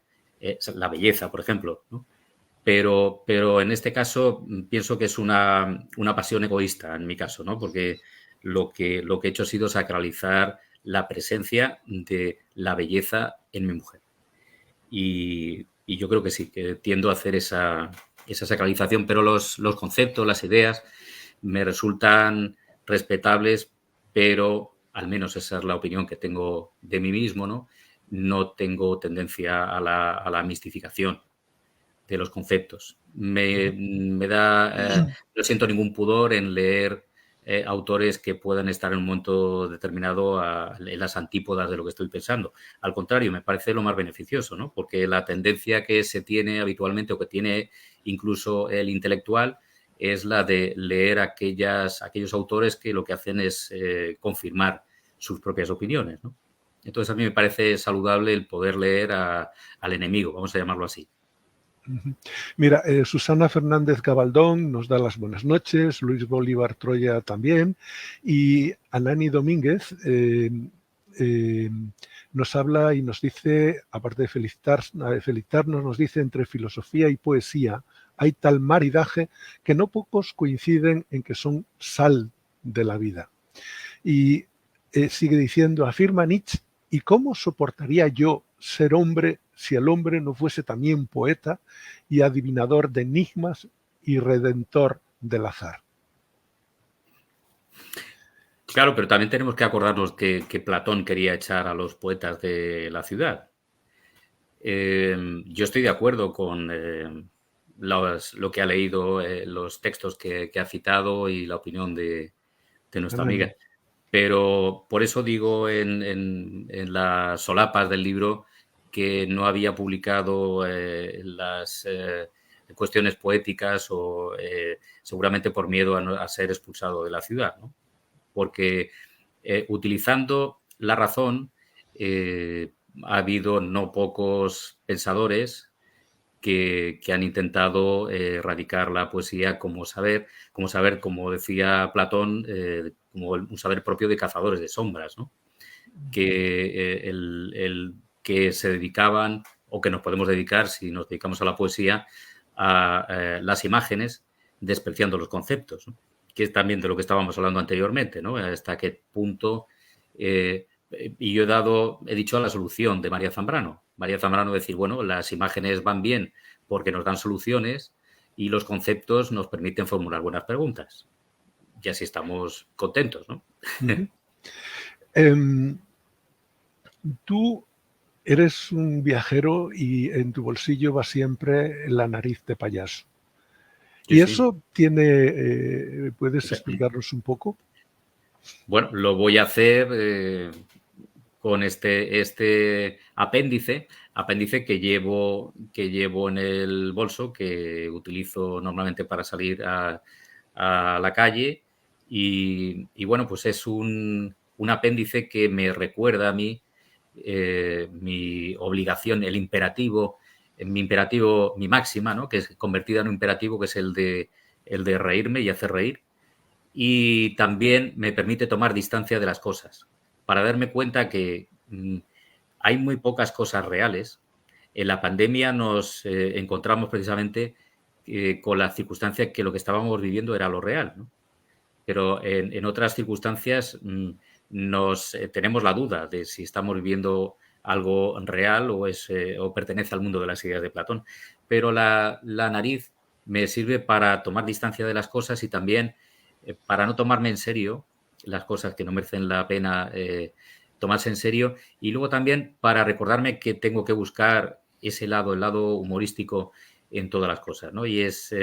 la belleza, por ejemplo, ¿no? Pero en este caso pienso que es una pasión egoísta en mi caso, ¿no? Porque lo que he hecho ha sido sacralizar la presencia de la belleza en mi mujer. Y yo creo que sí, que tiendo a hacer esa sacralización, pero los conceptos, las ideas me resultan respetables, pero al menos esa es la opinión que tengo de mí mismo, ¿no? No tengo tendencia a la mistificación de los conceptos. No siento ningún pudor en leer autores que puedan estar en un momento determinado en las antípodas de lo que estoy pensando. Al contrario, me parece lo más beneficioso, ¿no? Porque la tendencia que se tiene habitualmente o que tiene incluso el intelectual es la de leer aquellos autores que lo que hacen es confirmar sus propias opiniones, ¿no? Entonces, a mí me parece saludable el poder leer al enemigo, vamos a llamarlo así. Mira, Susana Fernández Gabaldón nos da las buenas noches, Luis Bolívar Troya también, y Anani Domínguez nos habla y nos dice, aparte de felicitarnos, nos dice: entre filosofía y poesía hay tal maridaje que no pocos coinciden en que son sal de la vida. Y sigue diciendo, afirma Nietzsche: ¿y cómo soportaría yo ser hombre si el hombre no fuese también poeta y adivinador de enigmas y redentor del azar? Claro, pero también tenemos que acordarnos que Platón quería echar a los poetas de la ciudad. Yo estoy de acuerdo con lo que ha leído, los textos que ha citado y la opinión de nuestra amiga. Pero por eso digo en las solapas del libro que no había publicado las cuestiones poéticas o seguramente por miedo a ser expulsado de la ciudad, ¿no? Porque utilizando la razón ha habido no pocos pensadores que han intentado erradicar la poesía como saber, como decía Platón, como un saber propio de cazadores de sombras, ¿no? Que el que se dedicaban o que nos podemos dedicar, si nos dedicamos a la poesía, a las imágenes, despreciando los conceptos, ¿no? Que es también de lo que estábamos hablando anteriormente, ¿no? Hasta qué punto... y yo he dicho la solución de María Zambrano. María Zambrano decir, bueno, las imágenes van bien porque nos dan soluciones y los conceptos nos permiten formular buenas preguntas. Y así estamos contentos, ¿no? Tú eres un viajero y en tu bolsillo va siempre la nariz de payaso. Sí, ¿Y sí. eso tiene, puedes explicarnos un poco? Bueno, lo voy a hacer con este apéndice que llevo en el bolso, que utilizo normalmente para salir a la calle. Y bueno, pues es un apéndice que me recuerda a mí mi obligación, mi imperativo, mi máxima, ¿no? Que es convertida en un imperativo, que es el de reírme y hacer reír. Y también me permite tomar distancia de las cosas, para darme cuenta que hay muy pocas cosas reales. En la pandemia nos encontramos precisamente con la circunstancia que lo que estábamos viviendo era lo real, ¿no? Pero en otras circunstancias tenemos la duda de si estamos viviendo algo real o pertenece al mundo de las ideas de Platón. Pero la nariz me sirve para tomar distancia de las cosas y también para no tomarme en serio las cosas que no merecen la pena tomarse en serio, y luego también para recordarme que tengo que buscar el lado humorístico en todas las cosas, ¿no? Y es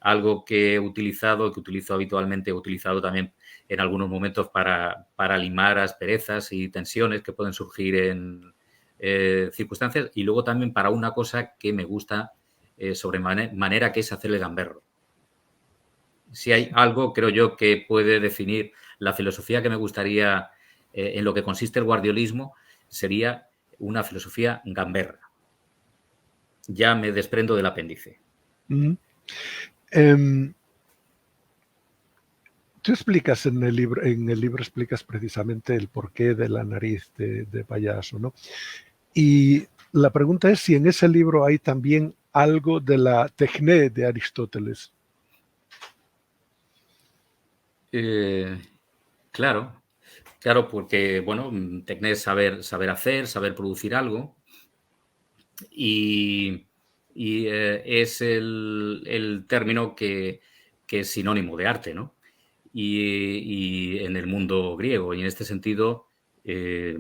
algo que he utilizado, que utilizo habitualmente, he utilizado también en algunos momentos para limar asperezas y tensiones que pueden surgir en circunstancias, y luego también para una cosa que me gusta sobremanera, que es hacer el gamberro. Si hay algo, creo yo, que puede definir la filosofía que me gustaría, en lo que consiste el guardiolismo, sería una filosofía gamberra. Ya me desprendo del apéndice. Tú explicas en el libro explicas precisamente el porqué de la nariz de payaso, ¿no? Y la pregunta es si en ese libro hay también algo de la tecné de Aristóteles. Claro, porque, bueno, tecné es saber hacer, saber producir algo, y es el término que es sinónimo de arte, ¿no? Y en el mundo griego, y en este sentido he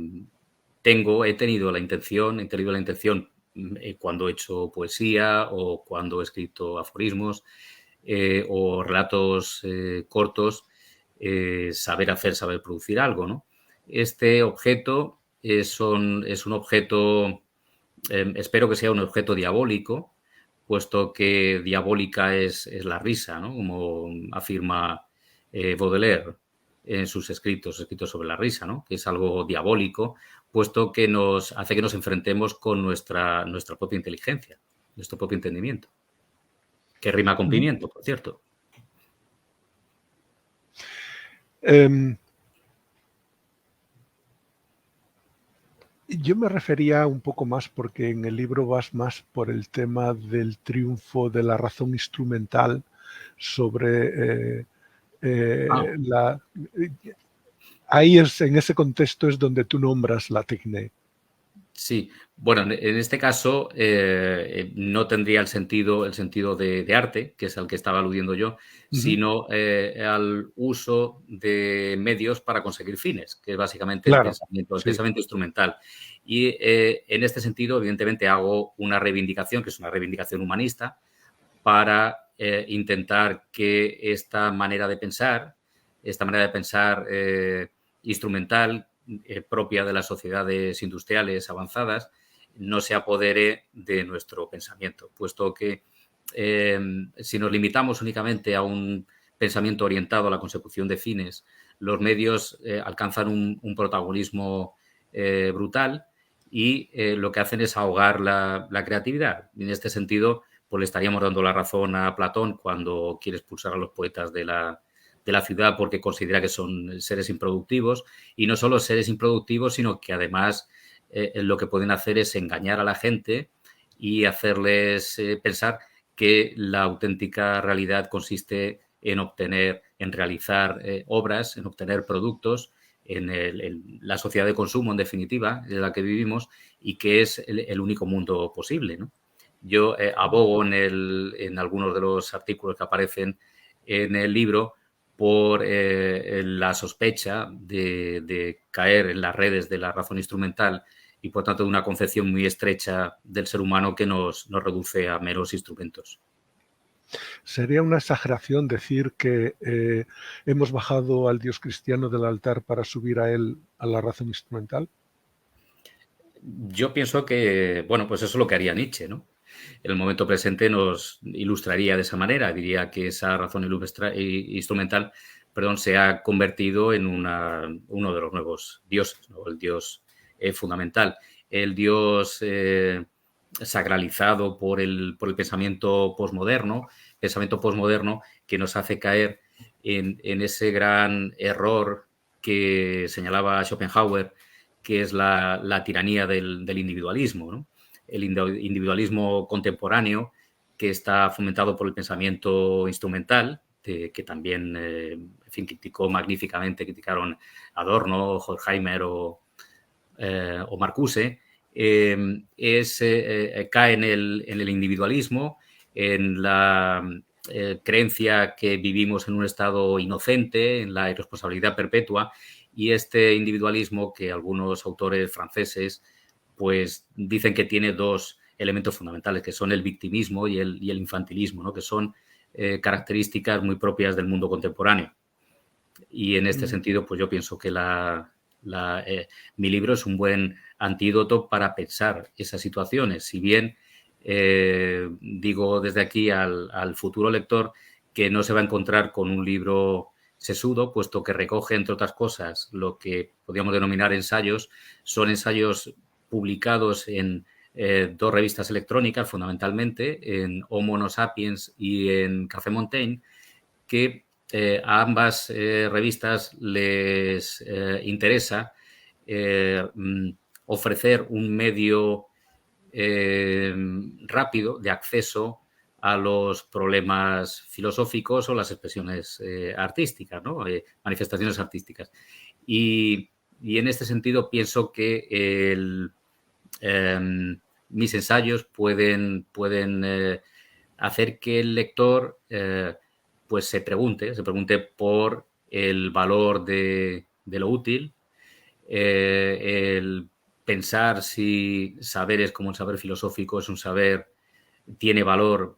tenido la intención cuando he hecho poesía o cuando he escrito aforismos o relatos cortos, saber hacer, saber producir algo, ¿no? Este objeto es un objeto, espero que sea un objeto diabólico, puesto que diabólica es la risa, ¿no? Como afirma Baudelaire en sus escritos sobre la risa, ¿no? Que es algo diabólico, puesto que nos hace que nos enfrentemos con nuestra propia inteligencia, nuestro propio entendimiento, que rima con pimiento, por cierto. Yo me refería un poco más porque en el libro vas más por el tema del triunfo de la razón instrumental sobre ahí en ese contexto es donde tú nombras la tecné. Sí, bueno, en este caso no tendría el sentido de arte, que es al que estaba aludiendo yo, sino al uso de medios para conseguir fines, que es básicamente Claro, el pensamiento instrumental. Y en este sentido, evidentemente, hago una reivindicación, que es una reivindicación humanista, para intentar que esta manera de pensar instrumental, propia de las sociedades industriales avanzadas, no se apodere de nuestro pensamiento, puesto que si nos limitamos únicamente a un pensamiento orientado a la consecución de fines, los medios alcanzan un protagonismo brutal y lo que hacen es ahogar la creatividad. Y en este sentido, pues le estaríamos dando la razón a Platón cuando quiere expulsar a los poetas de la ciudad porque considera que son seres improductivos, y no solo seres improductivos, sino que además lo que pueden hacer es engañar a la gente y hacerles pensar que la auténtica realidad consiste en realizar obras, en obtener productos, en la sociedad de consumo, en definitiva, en la que vivimos, y que es el único mundo posible, ¿no? Yo abogo en algunos de los artículos que aparecen en el libro por la sospecha de caer en las redes de la razón instrumental y, por tanto, de una concepción muy estrecha del ser humano que nos reduce a meros instrumentos. ¿Sería una exageración decir que hemos bajado al Dios cristiano del altar para subir a él a la razón instrumental? Yo pienso que, bueno, pues eso es lo que haría Nietzsche, ¿no? En el momento presente nos ilustraría de esa manera. Diría que esa razón instrumental, se ha convertido en uno de los nuevos dioses, ¿no? El dios fundamental. El dios sacralizado por el pensamiento posmoderno que nos hace caer en ese gran error que señalaba Schopenhauer, que es la tiranía del individualismo, ¿no? El individualismo contemporáneo, que está fomentado por el pensamiento instrumental, que también criticaron magníficamente Adorno, Horkheimer o Marcuse, cae en el individualismo, en la creencia que vivimos en un estado inocente, en la irresponsabilidad perpetua, y este individualismo que algunos autores franceses pues dicen que tiene dos elementos fundamentales, que son el victimismo y el infantilismo, ¿no? Que son características muy propias del mundo contemporáneo. Y en este sentido, pues yo pienso que mi libro es un buen antídoto para pensar esas situaciones. Si bien digo desde aquí al futuro lector que no se va a encontrar con un libro sesudo, puesto que recoge, entre otras cosas, lo que podríamos denominar ensayos. Son ensayos publicados en dos revistas electrónicas, fundamentalmente, en Homo Sapiens y en Café Montaigne, que a ambas revistas les interesa ofrecer un medio rápido de acceso a los problemas filosóficos o las expresiones artísticas, ¿no? Manifestaciones artísticas. Y en este sentido pienso que mis ensayos pueden hacer que el lector pues se pregunte por el valor de lo útil, el pensar si saberes como el saber filosófico es un saber, tiene valor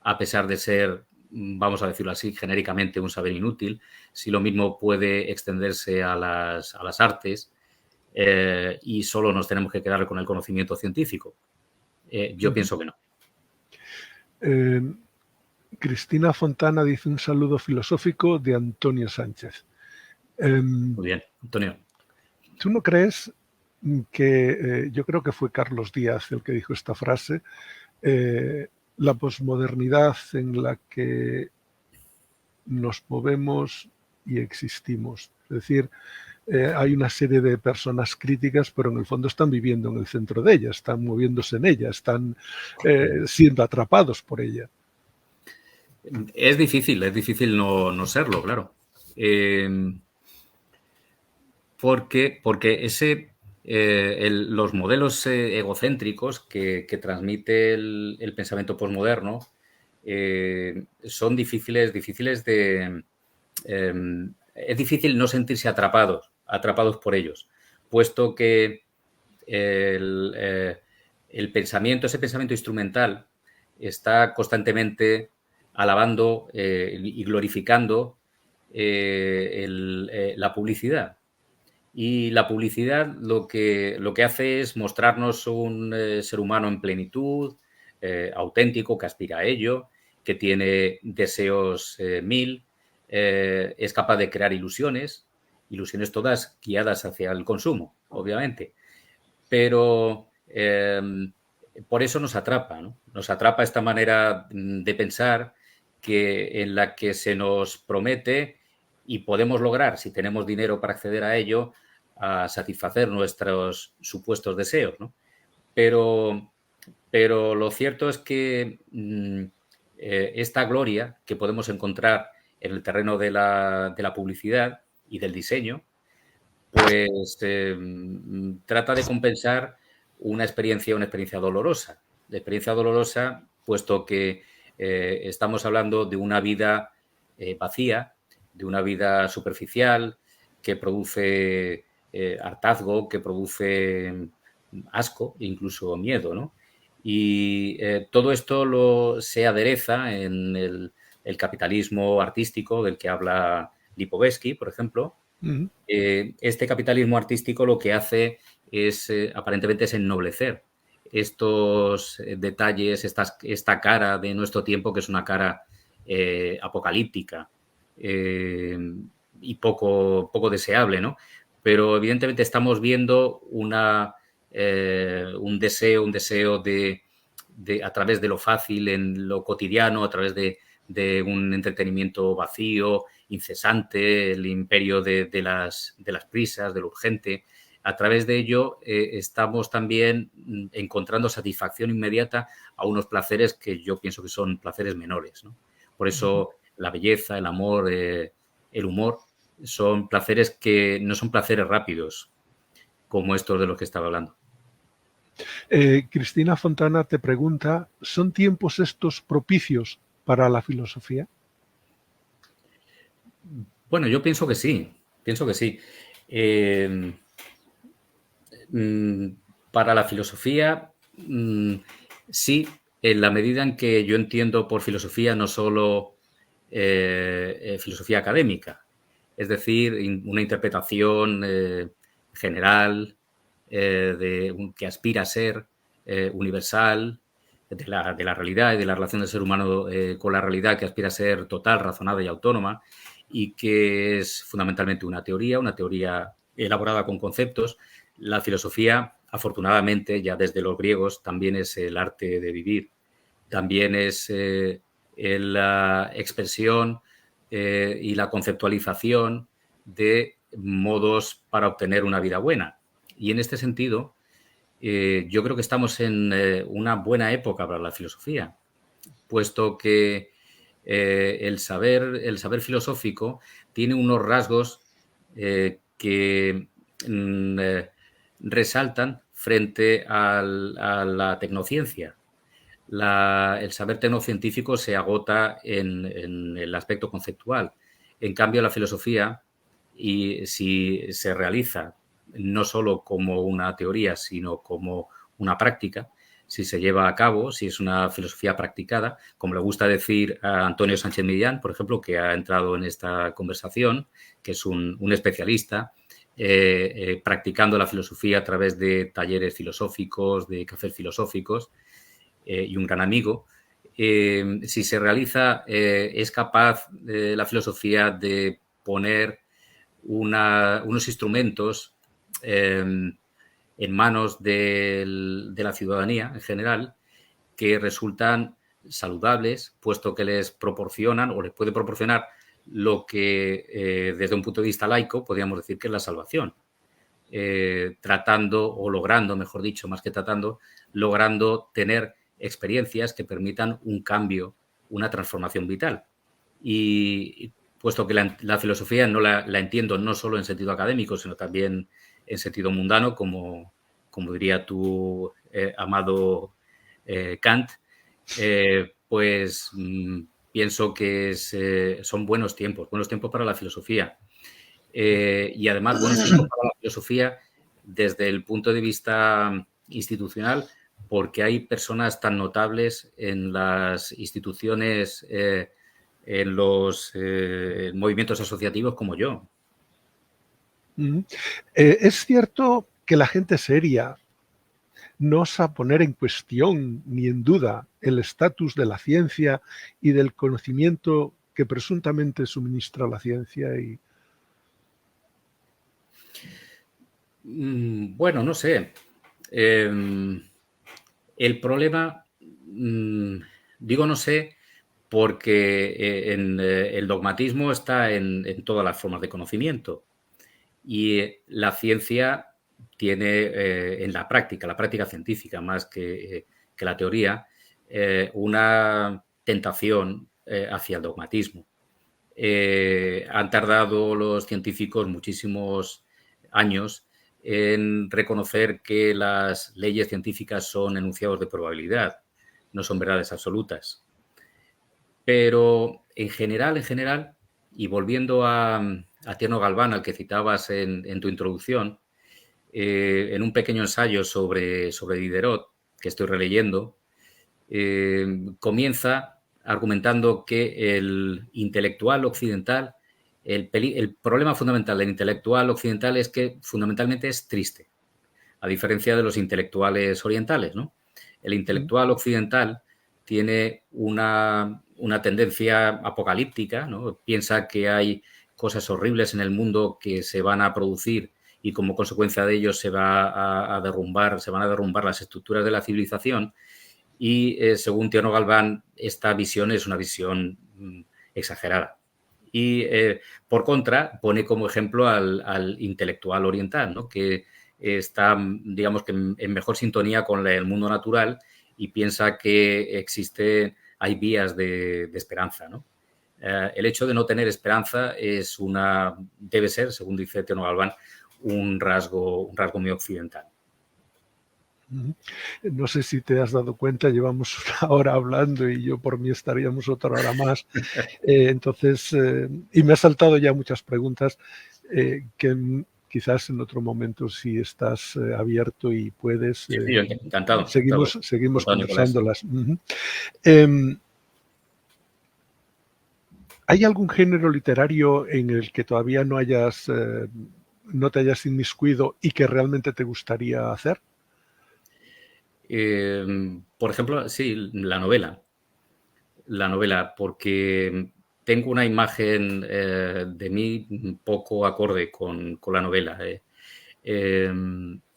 a pesar de ser, vamos a decirlo así, genéricamente un saber inútil, si lo mismo puede extenderse a las artes y solo nos tenemos que quedar con el conocimiento científico. Yo pienso que no. Cristina Fontana dice un saludo filosófico de Antonio Sánchez. Muy bien, Antonio. ¿Tú no crees que, yo creo que fue Carlos Díaz el que dijo esta frase, la posmodernidad en la que nos movemos y existimos? Es decir, hay una serie de personas críticas, pero en el fondo están viviendo en el centro de ella, están moviéndose en ella, están siendo atrapados por ella. Es difícil no serlo, claro. Porque los modelos egocéntricos que transmite el pensamiento posmoderno son difíciles de... es difícil no sentirse atrapados por ellos, puesto que el pensamiento, ese pensamiento instrumental, está constantemente alabando y glorificando la publicidad. Y la publicidad lo que hace es mostrarnos un ser humano en plenitud, auténtico, que aspira a ello, que tiene deseos mil, es capaz de crear ilusiones todas guiadas hacia el consumo, obviamente. Pero por eso nos atrapa, ¿no? Nos atrapa esta manera de pensar en la que se nos promete y podemos lograr, si tenemos dinero para acceder a ello, a satisfacer nuestros supuestos deseos, ¿no? Pero lo cierto es que esta gloria que podemos encontrar en el terreno de la publicidad y del diseño, pues trata de compensar una experiencia dolorosa. La experiencia dolorosa, puesto que estamos hablando de una vida vacía, de una vida superficial, que produce hartazgo, que produce asco, incluso miedo, ¿no? Y todo esto se adereza en el capitalismo artístico del que habla Lipovetsky, por ejemplo. Uh-huh. Este capitalismo artístico lo que hace es, aparentemente, es ennoblecer estos detalles, esta cara de nuestro tiempo, que es una cara apocalíptica y poco deseable, ¿no? Pero evidentemente estamos viendo un deseo de a través de lo fácil, en lo cotidiano, a través de un entretenimiento vacío, incesante, el imperio de las prisas, de lo urgente. A través de ello estamos también encontrando satisfacción inmediata a unos placeres que yo pienso que son placeres menores, ¿no? Por eso la belleza, el amor, el humor son placeres que no son placeres rápidos, como estos de los que estaba hablando. Cristina Fontana te pregunta, ¿son tiempos estos propicios para la filosofía? Bueno, yo pienso que sí, para la filosofía, sí, en la medida en que yo entiendo por filosofía no solo filosofía académica, es decir, una interpretación general que aspira a ser universal de la realidad y de la relación del ser humano con la realidad, que aspira a ser total, razonada y autónoma, y que es fundamentalmente una teoría elaborada con conceptos. La filosofía afortunadamente, ya desde los griegos, también es el arte de vivir, también es la expresión y la conceptualización de modos para obtener una vida buena. Y en este sentido, yo creo que estamos en una buena época para la filosofía, puesto que el saber filosófico tiene unos rasgos que resaltan frente a la tecnociencia. El saber tecnocientífico se agota en el aspecto conceptual. En cambio, la filosofía, y si se realiza no solo como una teoría, sino como una práctica, si se lleva a cabo, si es una filosofía practicada, como le gusta decir a Antonio Sánchez Millán, por ejemplo, que ha entrado en esta conversación, que es un especialista, practicando la filosofía a través de talleres filosóficos, de cafés filosóficos, y un gran amigo. Si se realiza, es capaz la filosofía de poner unos instrumentos en manos de la ciudadanía en general que resultan saludables, puesto que les proporcionan o les puede proporcionar lo que desde un punto de vista laico podríamos decir que es la salvación. Tratando o logrando, mejor dicho, más que tratando, logrando tener experiencias que permitan un cambio, una transformación vital. Y puesto que la filosofía no la entiendo no solo en sentido académico, sino también en sentido mundano, como diría tu amado Kant, pues pienso que son buenos tiempos para la filosofía. Y además, buenos tiempos para la filosofía desde el punto de vista institucional, porque hay personas tan notables en las instituciones, en los movimientos asociativos como yo. Es cierto que la gente seria no osa poner en cuestión ni en duda el estatus de la ciencia y del conocimiento que presuntamente suministra la ciencia. Bueno, no sé. El problema, digo no sé, porque el dogmatismo está en todas las formas de conocimiento y la ciencia tiene en la práctica científica más que la teoría, una tentación hacia el dogmatismo. Han tardado los científicos muchísimos años en reconocer que las leyes científicas son enunciados de probabilidad, no son verdades absolutas. Pero en general, y volviendo a Tierno Galván, al que citabas en tu introducción, en un pequeño ensayo sobre Diderot, que estoy releyendo, comienza argumentando que el intelectual occidental, el problema fundamental del intelectual occidental es que fundamentalmente es triste, a diferencia de los intelectuales orientales, ¿no? El intelectual occidental tiene una tendencia apocalíptica, ¿no? Piensa que hay cosas horribles en el mundo que se van a producir y como consecuencia de ello se van a derrumbar las estructuras de la civilización. Y según Tierno Galván, esta visión es una visión exagerada. Y por contra, pone como ejemplo al intelectual oriental, ¿no? Que está, digamos que en mejor sintonía con el mundo natural y piensa que hay vías de esperanza, ¿no? El hecho de no tener esperanza debe ser, según dice Tierno Galván, un rasgo muy occidental. No sé si te has dado cuenta, llevamos una hora hablando y yo por mí estaríamos otra hora más. Entonces, y me ha saltado ya muchas preguntas que quizás en otro momento, si estás abierto y puedes, Sí, encantado. Seguimos conversándolas. ¿Hay algún género literario en el que todavía no te hayas inmiscuido y que realmente te gustaría hacer? Por ejemplo, sí, la novela, porque tengo una imagen de mí poco acorde con la novela.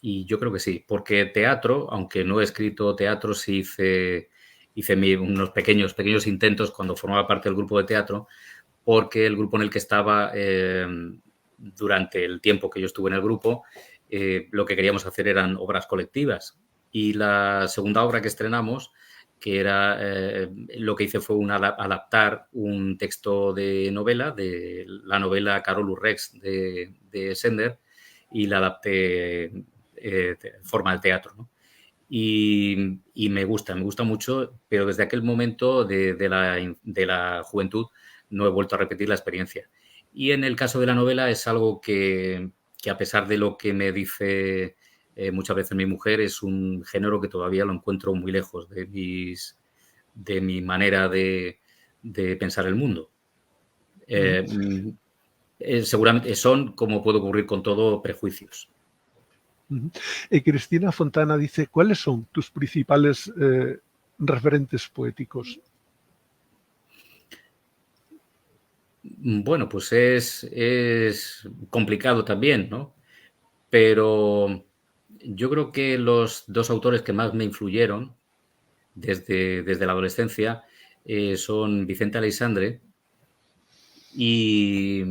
Y yo creo que sí, porque teatro, aunque no he escrito teatro, sí hice unos pequeños intentos cuando formaba parte del grupo de teatro, porque el grupo en el que estaba, durante el tiempo que yo estuve en el grupo, lo que queríamos hacer eran obras colectivas. Y la segunda obra que estrenamos, que era, lo que hice fue adaptar un texto de novela, de la novela Carolus Rex de Sender, y la adapté en forma de teatro, ¿no? Y me gusta mucho, pero desde aquel momento de la juventud no he vuelto a repetir la experiencia. Y en el caso de la novela es algo que a pesar de lo que me dice muchas veces mi mujer, es un género que todavía lo encuentro muy lejos de mi manera de pensar el mundo. Seguramente son, como puede ocurrir con todo, prejuicios. Cristina Fontana dice, ¿cuáles son tus principales referentes poéticos? Bueno, pues es complicado también, ¿no? Pero yo creo que los dos autores que más me influyeron desde la adolescencia son Vicente Aleixandre y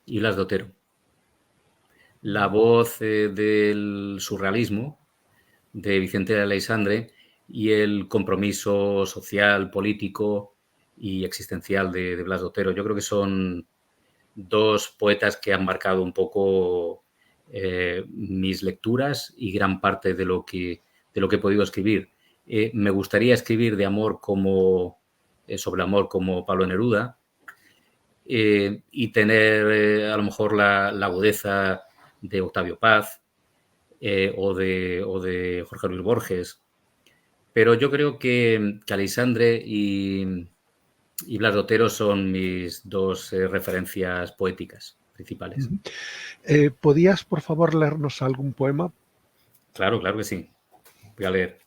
Blas de Otero. La voz del surrealismo de Vicente Aleixandre y el compromiso social, político y existencial de Blas de Otero. Yo creo que son dos poetas que han marcado un poco mis lecturas y gran parte de lo que he podido escribir. Me gustaría escribir de amor sobre amor como Pablo Neruda, y tener a lo mejor la agudeza de Octavio Paz o de Jorge Luis Borges. Pero yo creo que Aleixandre y Blas de Otero son mis dos referencias poéticas principales. ¿Podías, por favor, leernos algún poema? Claro que sí. Voy a leer.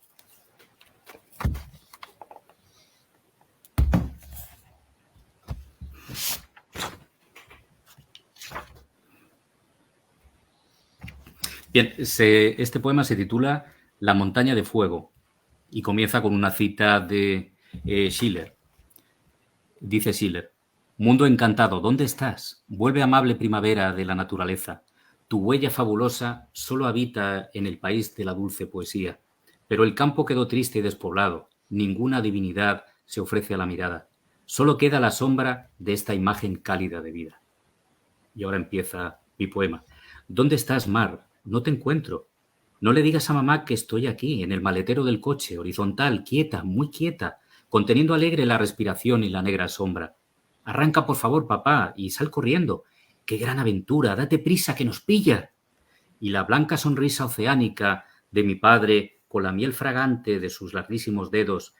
Bien, este poema se titula La montaña de fuego y comienza con una cita de Schiller. Dice Schiller: mundo encantado, ¿dónde estás? Vuelve, amable primavera de la naturaleza. Tu huella fabulosa solo habita en el país de la dulce poesía. Pero el campo quedó triste y despoblado. Ninguna divinidad se ofrece a la mirada. Solo queda la sombra de esta imagen cálida de vida. Y ahora empieza mi poema. ¿Dónde estás, mar? No te encuentro. No le digas a mamá que estoy aquí, en el maletero del coche, horizontal, quieta, muy quieta, conteniendo alegre la respiración y la negra sombra. Arranca, por favor, papá, y sal corriendo. ¡Qué gran aventura! ¡Date prisa, que nos pilla! Y la blanca sonrisa oceánica de mi padre, con la miel fragante de sus larguísimos dedos,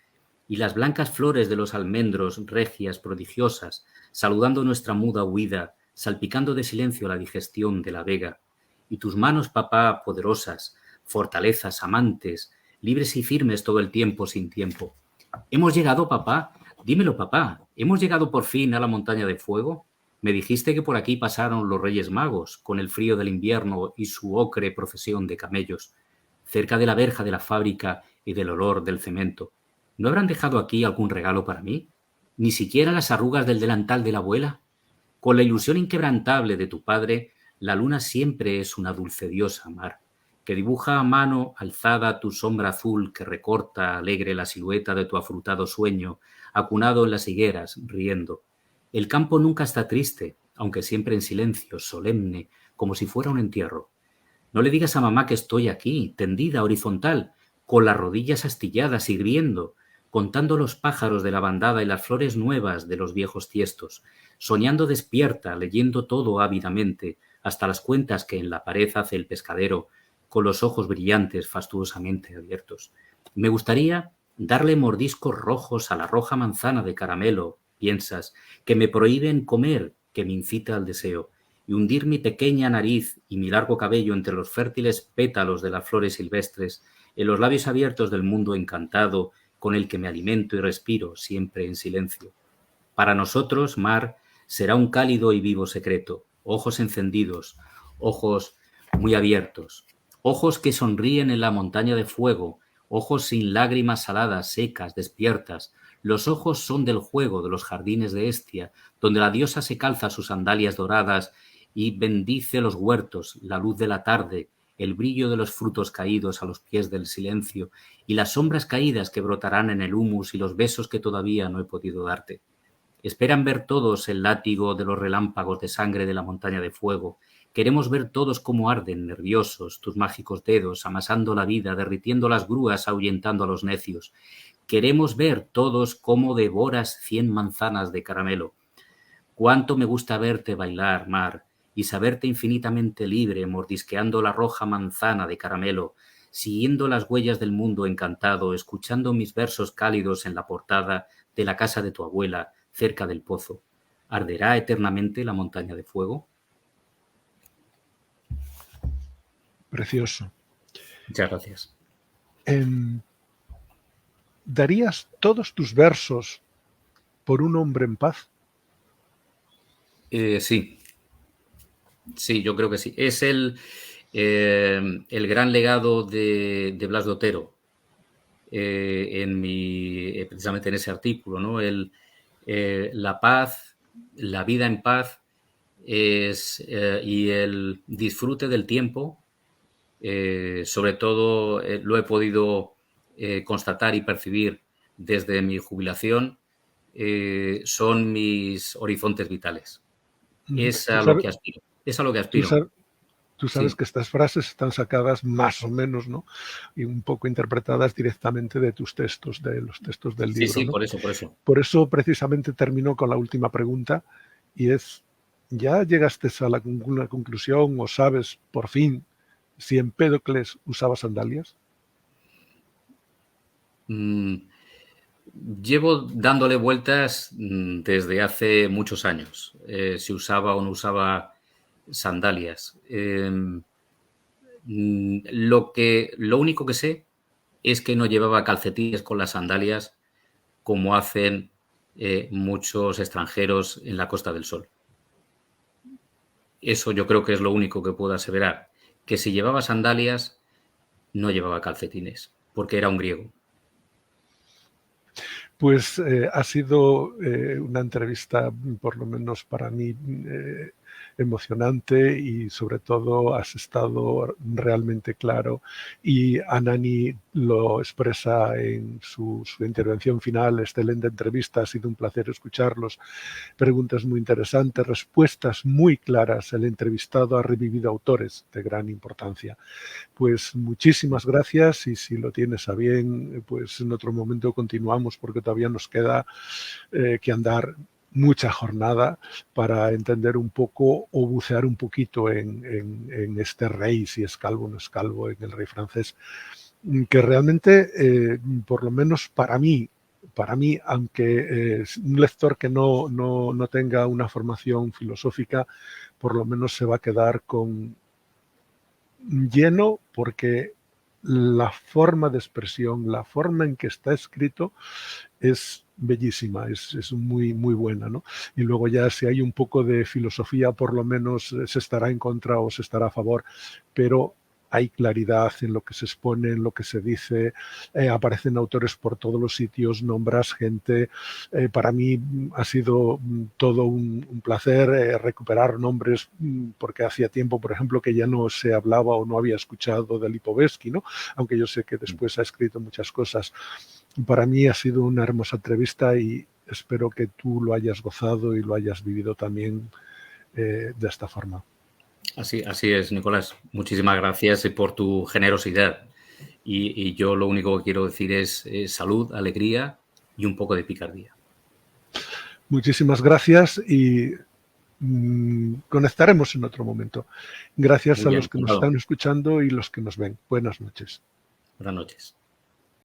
y las blancas flores de los almendros, regias, prodigiosas, saludando nuestra muda huida, salpicando de silencio la digestión de la vega. Y tus manos, papá, poderosas, fortalezas, amantes, libres y firmes todo el tiempo sin tiempo. ¿Hemos llegado, papá? Dímelo, papá. ¿Hemos llegado por fin a la montaña de fuego? Me dijiste que por aquí pasaron los Reyes Magos, con el frío del invierno y su ocre procesión de camellos, cerca de la verja de la fábrica y del olor del cemento. ¿No habrán dejado aquí algún regalo para mí? ¿Ni siquiera las arrugas del delantal de la abuela? Con la ilusión inquebrantable de tu padre, la luna siempre es una dulce diosa, mar, que dibuja a mano alzada tu sombra azul que recorta alegre la silueta de tu afrutado sueño, acunado en las higueras, riendo. El campo nunca está triste, aunque siempre en silencio, solemne, como si fuera un entierro. No le digas a mamá que estoy aquí, tendida, horizontal, con las rodillas astilladas y riendo, contando los pájaros de la bandada y las flores nuevas de los viejos tiestos, soñando despierta, leyendo todo ávidamente, hasta las cuentas que en la pared hace el pescadero, con los ojos brillantes fastuosamente abiertos. Me gustaría darle mordiscos rojos a la roja manzana de caramelo, piensas, que me prohíben comer, que me incita al deseo, y hundir mi pequeña nariz y mi largo cabello entre los fértiles pétalos de las flores silvestres, en los labios abiertos del mundo encantado con el que me alimento y respiro siempre en silencio. Para nosotros, mar, será un cálido y vivo secreto, ojos encendidos, ojos muy abiertos. Ojos que sonríen en la montaña de fuego, ojos sin lágrimas saladas, secas, despiertas. Los ojos son del juego de los jardines de Hestia, donde la diosa se calza sus sandalias doradas y bendice los huertos, la luz de la tarde, el brillo de los frutos caídos a los pies del silencio y las sombras caídas que brotarán en el humus y los besos que todavía no he podido darte. Esperan ver todos el látigo de los relámpagos de sangre de la montaña de fuego. Queremos ver todos cómo arden, nerviosos, tus mágicos dedos, amasando la vida, derritiendo las grúas, ahuyentando a los necios. Queremos ver todos cómo devoras 100 manzanas de caramelo. Cuánto me gusta verte bailar, mar, y saberte infinitamente libre, mordisqueando la roja manzana de caramelo, siguiendo las huellas del mundo encantado, escuchando mis versos cálidos en la portada de la casa de tu abuela, cerca del pozo. ¿Arderá eternamente la montaña de fuego? Precioso. Muchas gracias. ¿Darías todos tus versos por un hombre en paz? Sí. Sí, yo creo que sí. Es el gran legado de Blas de Otero, precisamente en ese artículo, ¿no? La paz, la vida en paz y el disfrute del tiempo, sobre todo lo he podido constatar y percibir desde mi jubilación, son mis horizontes vitales. Es a lo que aspiro. Es a lo que aspiro. Tú sabes Sí. que estas frases están sacadas más o menos, ¿no? Y un poco interpretadas directamente de tus textos, de los textos del libro. Sí, ¿no? por eso. Por eso precisamente termino con la última pregunta y es, ¿ya llegaste a una conclusión o sabes por fin si Empédocles usaba sandalias? Llevo dándole vueltas desde hace muchos años, si usaba o no usaba sandalias. Lo único que sé es que no llevaba calcetines con las sandalias como hacen muchos extranjeros en la Costa del Sol. Eso yo creo que es lo único que puedo aseverar, que si llevaba sandalias no llevaba calcetines, porque era un griego. Pues ha sido una entrevista, por lo menos para mí, emocionante y sobre todo has estado realmente claro y Anani lo expresa en su intervención final. Excelente entrevista, ha sido un placer escucharlos. Preguntas muy interesantes, respuestas muy claras. El entrevistado ha revivido autores de gran importancia. Pues muchísimas gracias y si lo tienes a bien, pues en otro momento continuamos porque todavía nos queda que andar mucha jornada para entender un poco o bucear un poquito en este rey, si es calvo o no es calvo, en el rey francés, que realmente, por lo menos para mí, aunque un lector que no tenga una formación filosófica, por lo menos se va a quedar con lleno porque la forma de expresión, la forma en que está escrito es bellísima, es muy, muy buena, ¿no? Y luego ya si hay un poco de filosofía, por lo menos se estará en contra o se estará a favor, pero hay claridad en lo que se expone, en lo que se dice, aparecen autores por todos los sitios, nombras gente. Para mí ha sido todo un placer recuperar nombres, porque hacía tiempo, por ejemplo, que ya no se hablaba o no había escuchado de Lipovetsky, ¿no? Aunque yo sé que después ha escrito muchas cosas. Para mí ha sido una hermosa entrevista y espero que tú lo hayas gozado y lo hayas vivido también de esta forma. Así es, Nicolás. Muchísimas gracias por tu generosidad. Y yo lo único que quiero decir es salud, alegría y un poco de picardía. Muchísimas gracias y conectaremos en otro momento. Gracias a los que nos están escuchando y los que nos ven. Buenas noches. Buenas noches.